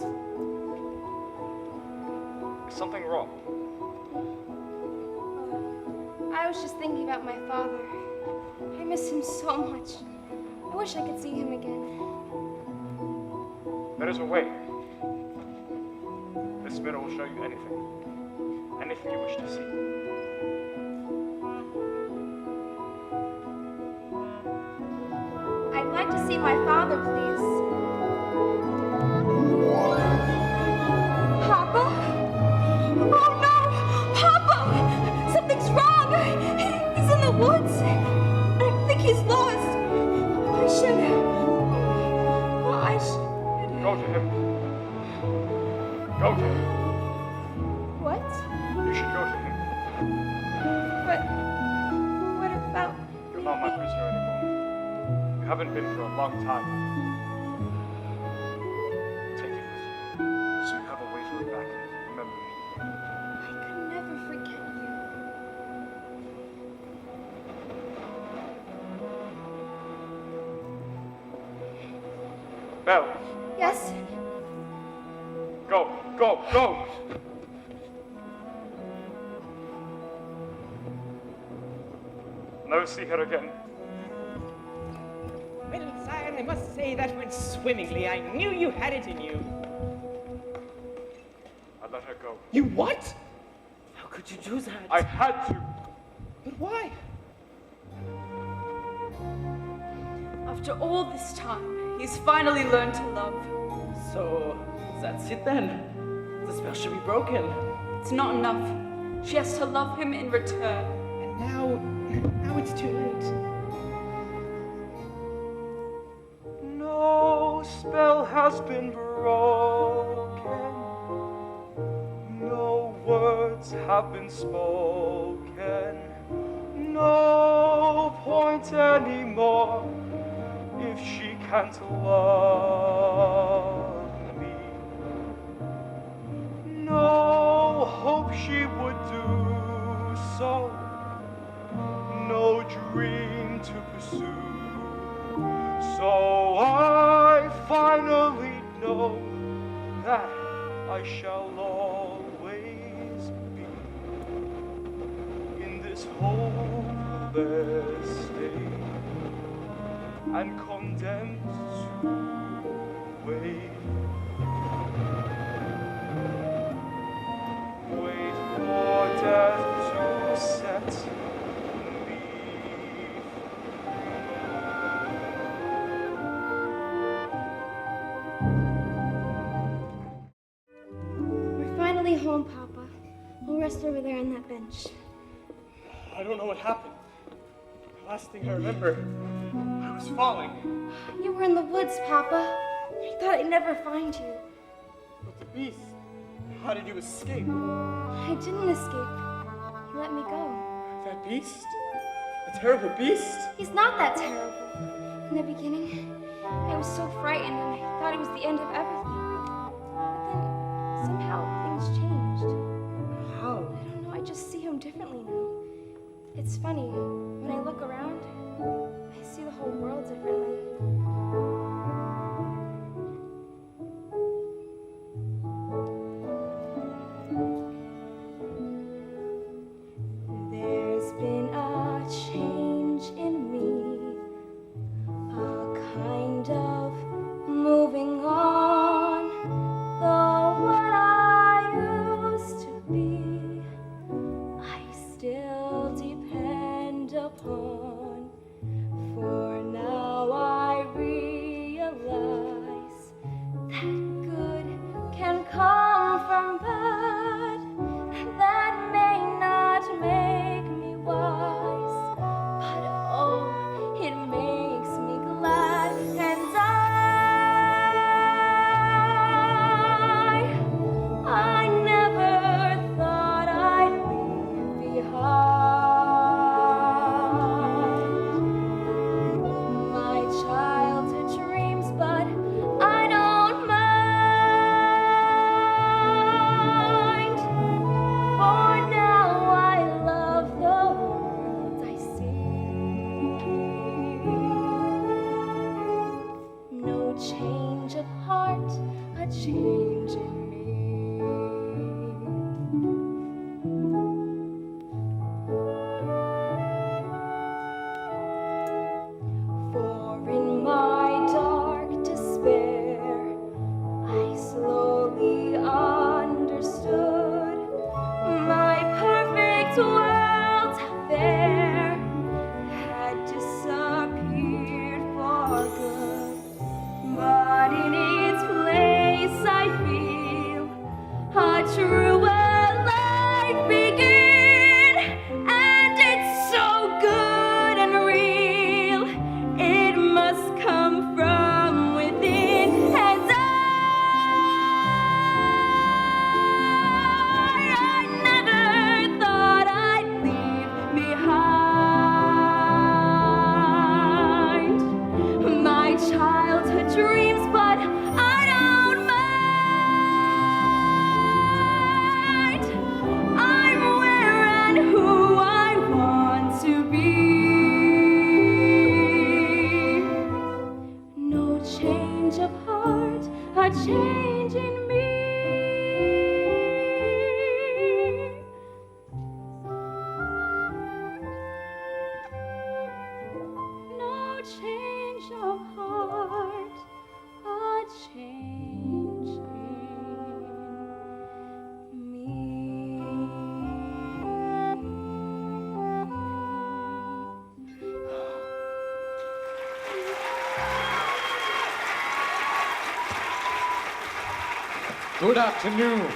Speaker 12: Is something wrong?
Speaker 2: I was just thinking about my father. I miss him so much. I wish I could see him again.
Speaker 12: There is a way. This mirror will show you anything. Anything you wish to see.
Speaker 2: I'd like to see my father, please. Papa? Oh no! Papa! Something's wrong! He's in the woods! I think he's lost! I should...
Speaker 12: Go to him. Go to him.
Speaker 2: What?
Speaker 12: You should go to him.
Speaker 2: But... what about...
Speaker 12: You're not my prisoner anymore. You haven't been for a long time. Take it with you, so you have a way to look back and remember me.
Speaker 2: I could never forget you.
Speaker 12: Belle,
Speaker 2: Yes?
Speaker 12: go, go, go! Never see her again.
Speaker 7: Well, sire, I must say that went swimmingly. I knew you had it in you.
Speaker 12: I let her go.
Speaker 7: You what?
Speaker 8: How could you do that?
Speaker 12: I had to.
Speaker 7: But why?
Speaker 1: After all this time, he's finally learned to love.
Speaker 8: So, that's it then. The spell should be broken.
Speaker 1: It's not enough. She has to love him in return.
Speaker 7: And now it's too late.
Speaker 12: No spell has been broken. No words have been spoken. No point want anymore if she can't love me. No hope she would do so, no dream to pursue. So I finally know that I shall always be in this hopeless state and condemned to wait. Wait for death to set me
Speaker 13: We're finally home, Papa. We'll rest over there on that bench.
Speaker 5: I don't know what happened. The last thing I remember, I was falling.
Speaker 13: You were in the woods, Papa. I thought I'd never find you.
Speaker 5: But the beast, how did you escape?
Speaker 13: I didn't escape. You let me go.
Speaker 5: That beast? A terrible beast?
Speaker 13: He's not that terrible. In the beginning, I was so frightened and I thought it was the end of everything. But then, somehow, things changed.
Speaker 5: How?
Speaker 13: I don't know, I just see him differently now. It's funny, when I look around, I see the whole world differently. There's been a change in me, a kind of moving on. Though what I used to be, I still depend upon. For now I realize that good can come from bad. That may not make me wise, but oh, it makes me glad. And I never thought I'd leave behind my childhood dreams, but I don't mind. For now I love the world I see. No change of heart, a change in me. For in my dark despair, I slowly understood my perfect world out there had disappeared for good. But in its place, I feel a truer life begin, and it's so good and real. It must come from within, and I never thought I'd leave behind my childhood dreams, but I don't mind. I'm where and who I want to be. No change of heart, a change in me. No change of heart, a change in me.
Speaker 6: Good afternoon.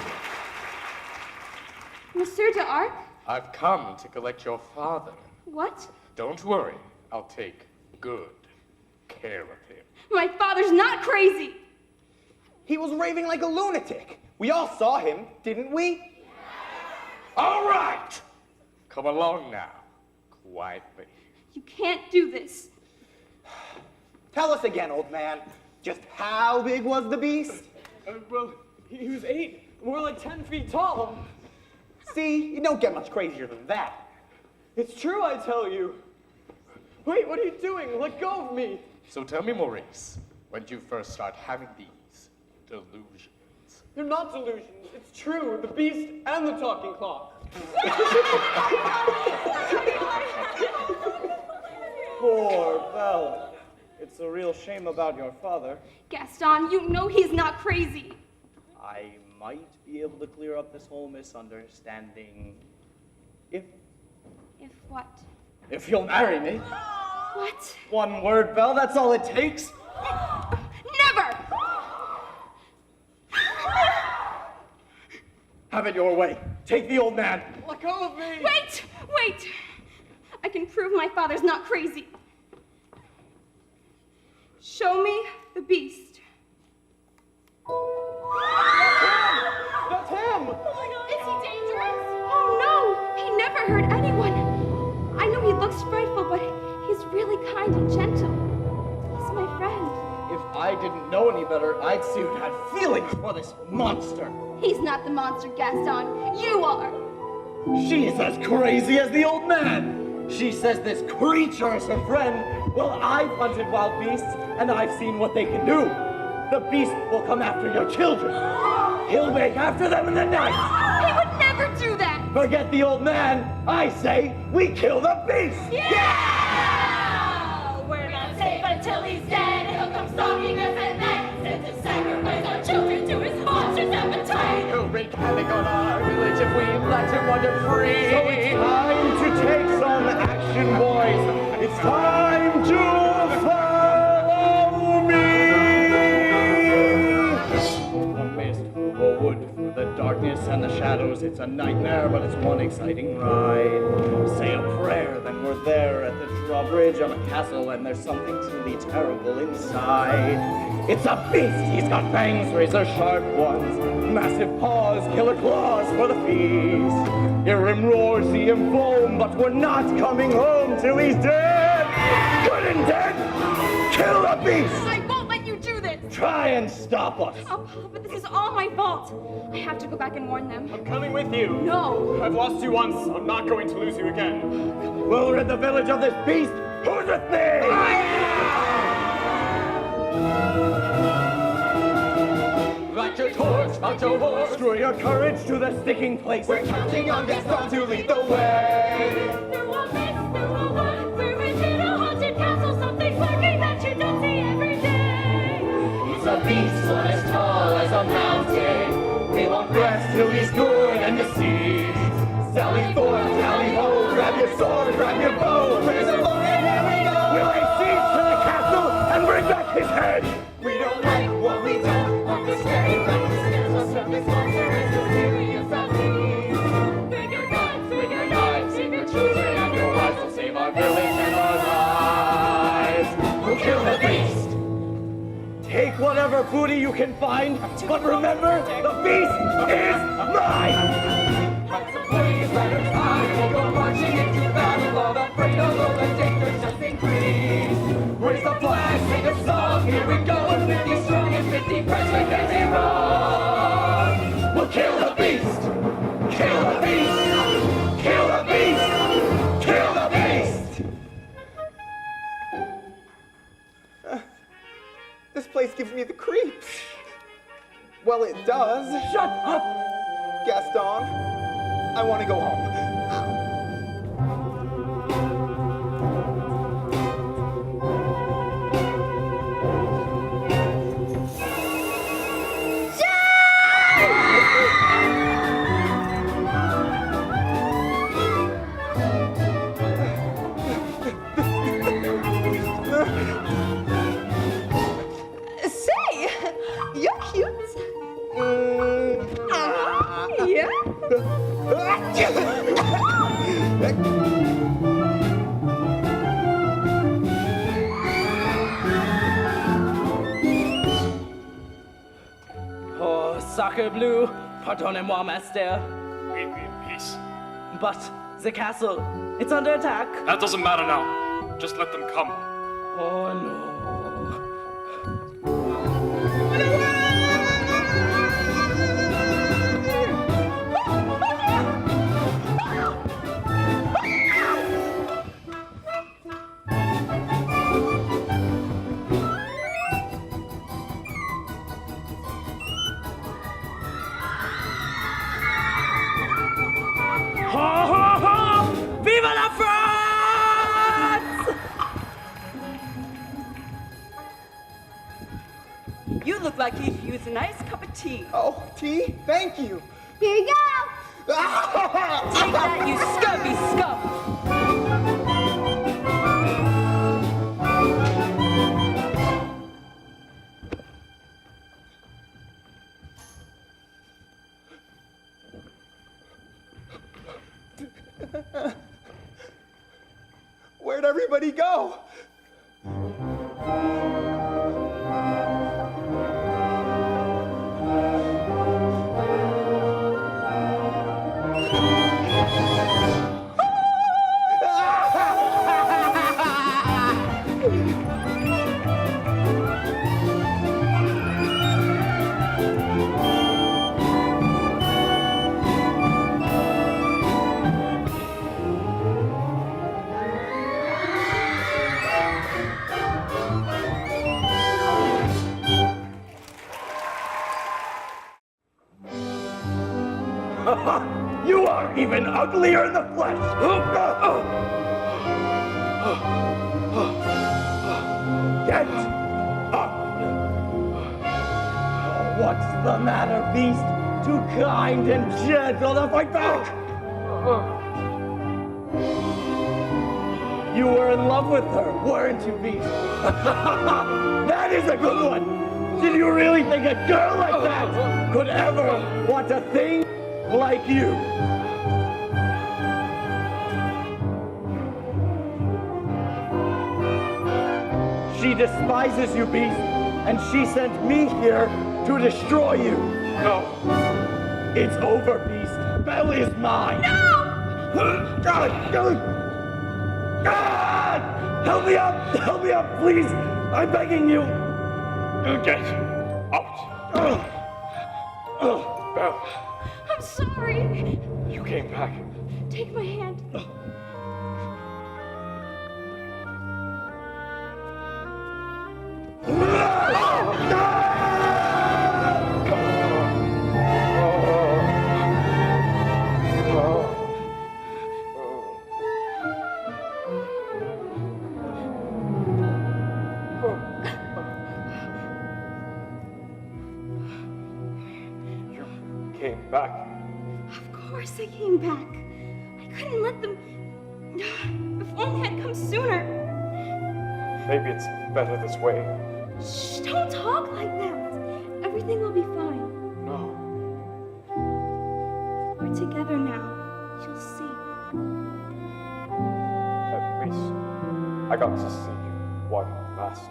Speaker 10: Monsieur d'Arc?
Speaker 6: I've come to collect your father.
Speaker 10: What?
Speaker 6: Don't worry, I'll take good care of him.
Speaker 10: My father's not crazy!
Speaker 3: He was raving like a lunatic. We all saw him, didn't we?
Speaker 6: All right! Come along now, quietly.
Speaker 13: You can't do this.
Speaker 3: Tell us again, old man. Just how big was the beast?
Speaker 5: Well, he was 8, more like 10 feet tall.
Speaker 3: See, you don't get much crazier than that.
Speaker 5: It's true, I tell you. Wait, what are you doing? Let go of me.
Speaker 6: So tell me, Maurice, when did you first start having these delusions?
Speaker 5: They're not delusions. It's true. The beast and the talking clock. Poor Belle. It's a real shame about your father.
Speaker 13: Gaston, you know he's not crazy.
Speaker 5: I might be able to clear up this whole misunderstanding if
Speaker 13: If what?
Speaker 5: you'll marry me.
Speaker 13: What?
Speaker 5: One word, Belle, that's all it takes.
Speaker 13: Never!
Speaker 5: Have it your way. Take the old man. Let go of me.
Speaker 13: Wait! Wait! I can prove my father's not crazy. Show me the beast.
Speaker 5: That's him!
Speaker 13: Is he dangerous? Oh no! He never hurt anyone. I know he looks frightful, but he's really kind and gentle. He's my friend.
Speaker 5: If I didn't know any better, I'd soon have feelings for this monster.
Speaker 13: He's not the monster, Gaston. You are.
Speaker 5: She's as crazy as the old man. She says this creature is her friend. Well, I've hunted wild beasts, and I've seen what they can do. The beast will come after your children. He'll make after them in the night.
Speaker 13: He would never do that.
Speaker 5: Forget the old man. I say we kill the beast.
Speaker 4: Yeah! We're not safe until he's dead. He'll come stalking us at night. Sent to sacrifice our children to his monstrous appetite.
Speaker 6: He'll wreak havoc on our village if we let him wander free.
Speaker 5: So it's time to take some action, boys. It's time to follow me. One ways to forward through the darkness and the shadows. It's a nightmare, but it's one exciting ride. Say a prayer, then we're there at the drawbridge of a castle, and there's something truly terrible inside. It's a beast. He's got fangs, razor sharp ones, massive paws, killer claws for the feast. Hear him roar, see him foam, but we're not coming home till he's dead. Good and dead. Kill the beast.
Speaker 13: I won't let you do this.
Speaker 5: Try and stop us.
Speaker 13: Oh, Papa, this is all my fault. I have to go back and warn them.
Speaker 12: I'm coming with you.
Speaker 13: No.
Speaker 12: I've lost you once. I'm not going to lose you again.
Speaker 5: We'll rid the village of this beast. Who's with me?
Speaker 6: Light your torch, mount your horse.
Speaker 5: Screw your courage to the sticking place.
Speaker 3: We're counting on Gaston to lead the way.
Speaker 4: Through a mist, through a wood, we're within a haunted castle. Something's lurking that you don't see every day.
Speaker 6: He's a beast one as tall as a mountain. We won't rest till he's good and deceased. Sally forth, tally ho, grab your sword, grab your bow. Raise a fire, here we go.
Speaker 5: We'll lay siege to the castle and bring back his head.
Speaker 6: We don't like what we don't understand. Like the snares us from this monster is mysterious and mean.
Speaker 4: Bring your guns,
Speaker 6: Bring your knives, bring your children and your wives. Will save our village and our lives. We'll kill the beast.
Speaker 5: Take whatever booty you can find, but remember, the beast is mine!
Speaker 6: Please let her time. We'll go marching into battle. All the afraid of all the dangers just increase. Raise the flag, sing a song. Here we go. And 50 strong and 50 fresh like every wrong. We'll kill the beast. Kill the beast. Kill the beast. Kill the beast.
Speaker 3: This place gives me the creeps. Well, it does.
Speaker 5: Shut up!
Speaker 3: Gaston, I want to go home.
Speaker 9: Say, you're cute. Yeah?
Speaker 8: Oh, sacre bleu, pardonnez-moi, master.
Speaker 12: Leave me in peace.
Speaker 8: But the castle, it's under attack.
Speaker 12: That doesn't matter now. Just let them come.
Speaker 6: Oh no.
Speaker 8: Ho, ho, ho! Viva la France!
Speaker 1: You look like you could use a nice cup of tea.
Speaker 3: Oh, tea? Thank you.
Speaker 11: Here you go.
Speaker 1: Take that, you scurvy scum!
Speaker 3: Where'd everybody go?
Speaker 5: You are even uglier in the flesh! Get up! What's the matter, beast? Too kind and gentle to fight back! You were in love with her, weren't you, beast? That is a good one! Did you really think a girl like that could ever want a thing like you? She despises you, beast, and she sent me here to destroy you.
Speaker 12: No.
Speaker 5: It's over, beast. Belle is mine. No! God! Help me up! Help me up, please! I'm begging you!
Speaker 12: Get out. Belle,
Speaker 2: I'm sorry.
Speaker 12: you came back.
Speaker 2: Take my hand.
Speaker 12: Came back.
Speaker 2: Of course I came back. I couldn't let them... If only I'd come sooner.
Speaker 12: Maybe it's better this way.
Speaker 2: Shh, don't talk like that. Everything will be fine.
Speaker 12: No.
Speaker 2: We're together now. You'll see.
Speaker 12: At least I got to see you one last.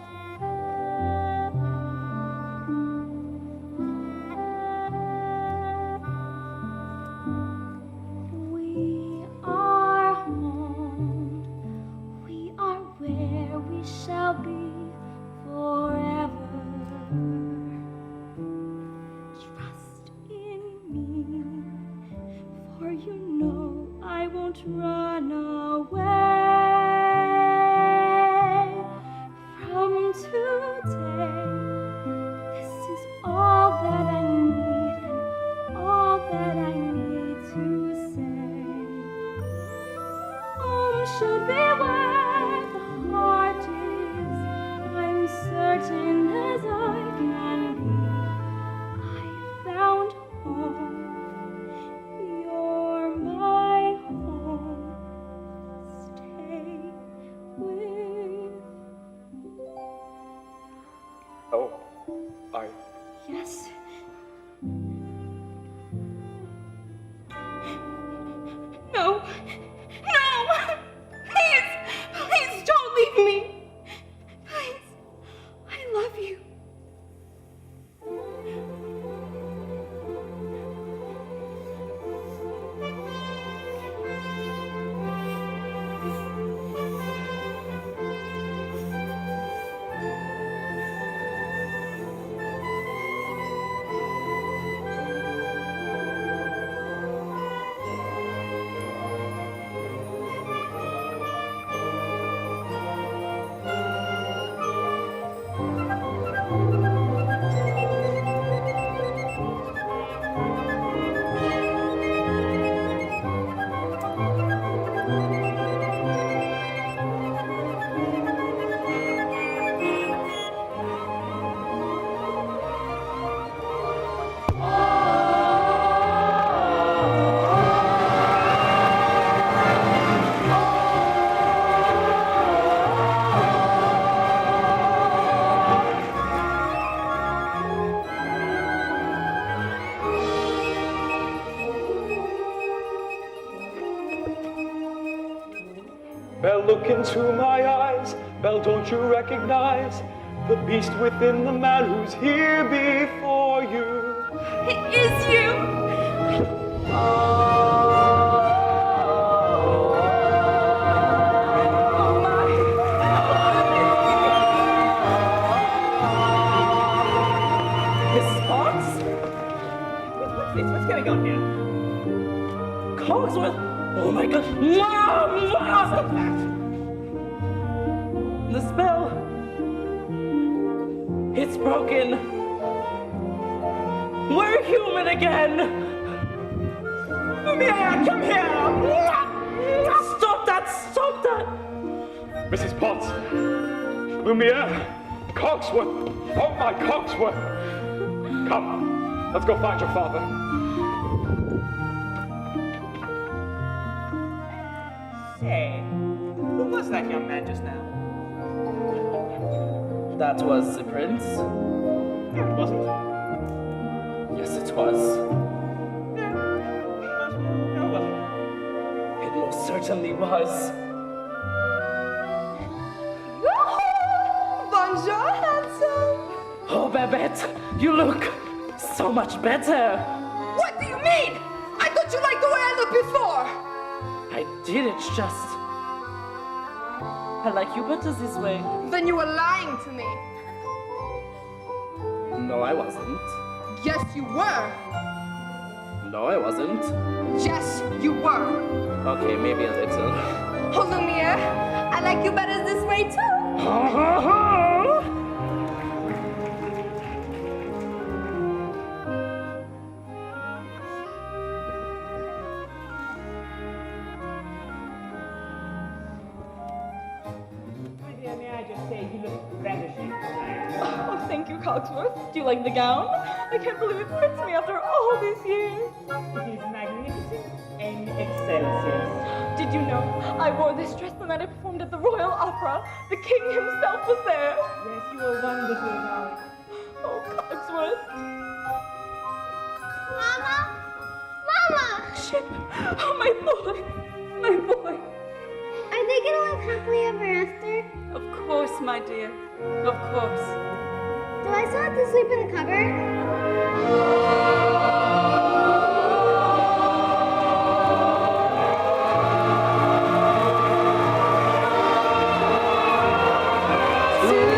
Speaker 2: We are home. We are where we shall be forever. Trust in me, for you know I won't run away from
Speaker 12: look into my eyes, Belle, don't you recognize the beast within the man who's here before you?
Speaker 2: It is you!
Speaker 8: Miss Fox? What's going on here? Cogsworth? Oh my god. Stop that. The spell. It's broken. We're human again. Lumiere, come here. Stop that. Stop that.
Speaker 12: Mrs. Potts, Lumiere, Cogsworth, oh my Cogsworth. Come, let's go find your father.
Speaker 7: Say, who was that young man just now?
Speaker 8: That was the prince.
Speaker 7: No, it wasn't.
Speaker 8: Yes, it was.
Speaker 7: No, it wasn't.
Speaker 8: It most certainly was.
Speaker 9: Bonjour, handsome.
Speaker 8: Oh, Babette, you look so much better.
Speaker 9: What do you mean? I thought you liked the way I looked before.
Speaker 8: I did, it's just... I like you better this way.
Speaker 9: Then you were lying to me.
Speaker 8: No, I wasn't.
Speaker 9: Yes, you were.
Speaker 8: No, I wasn't.
Speaker 9: Yes, you were.
Speaker 8: Okay, maybe a little.
Speaker 9: Oh, Lumiere, I like you better this way too.
Speaker 7: My dear, may I just say you look ravishing tonight.
Speaker 10: Oh, thank you, Cogsworth. Do you like the gown? I can't believe it fits me after all these years.
Speaker 7: It is magnificent and excelsior.
Speaker 10: Did you know I wore this dress the night I performed at the Royal Opera? The king himself was there.
Speaker 7: Yes, you are wonderful, darling.
Speaker 10: Oh, Cogsworth.
Speaker 11: Mama! Mama!
Speaker 10: Shit. Oh, my boy. My boy.
Speaker 11: Are they gonna live happily ever after?
Speaker 1: Of course, my dear. Of course.
Speaker 11: Do I still have to sleep in the cupboard?
Speaker 9: See?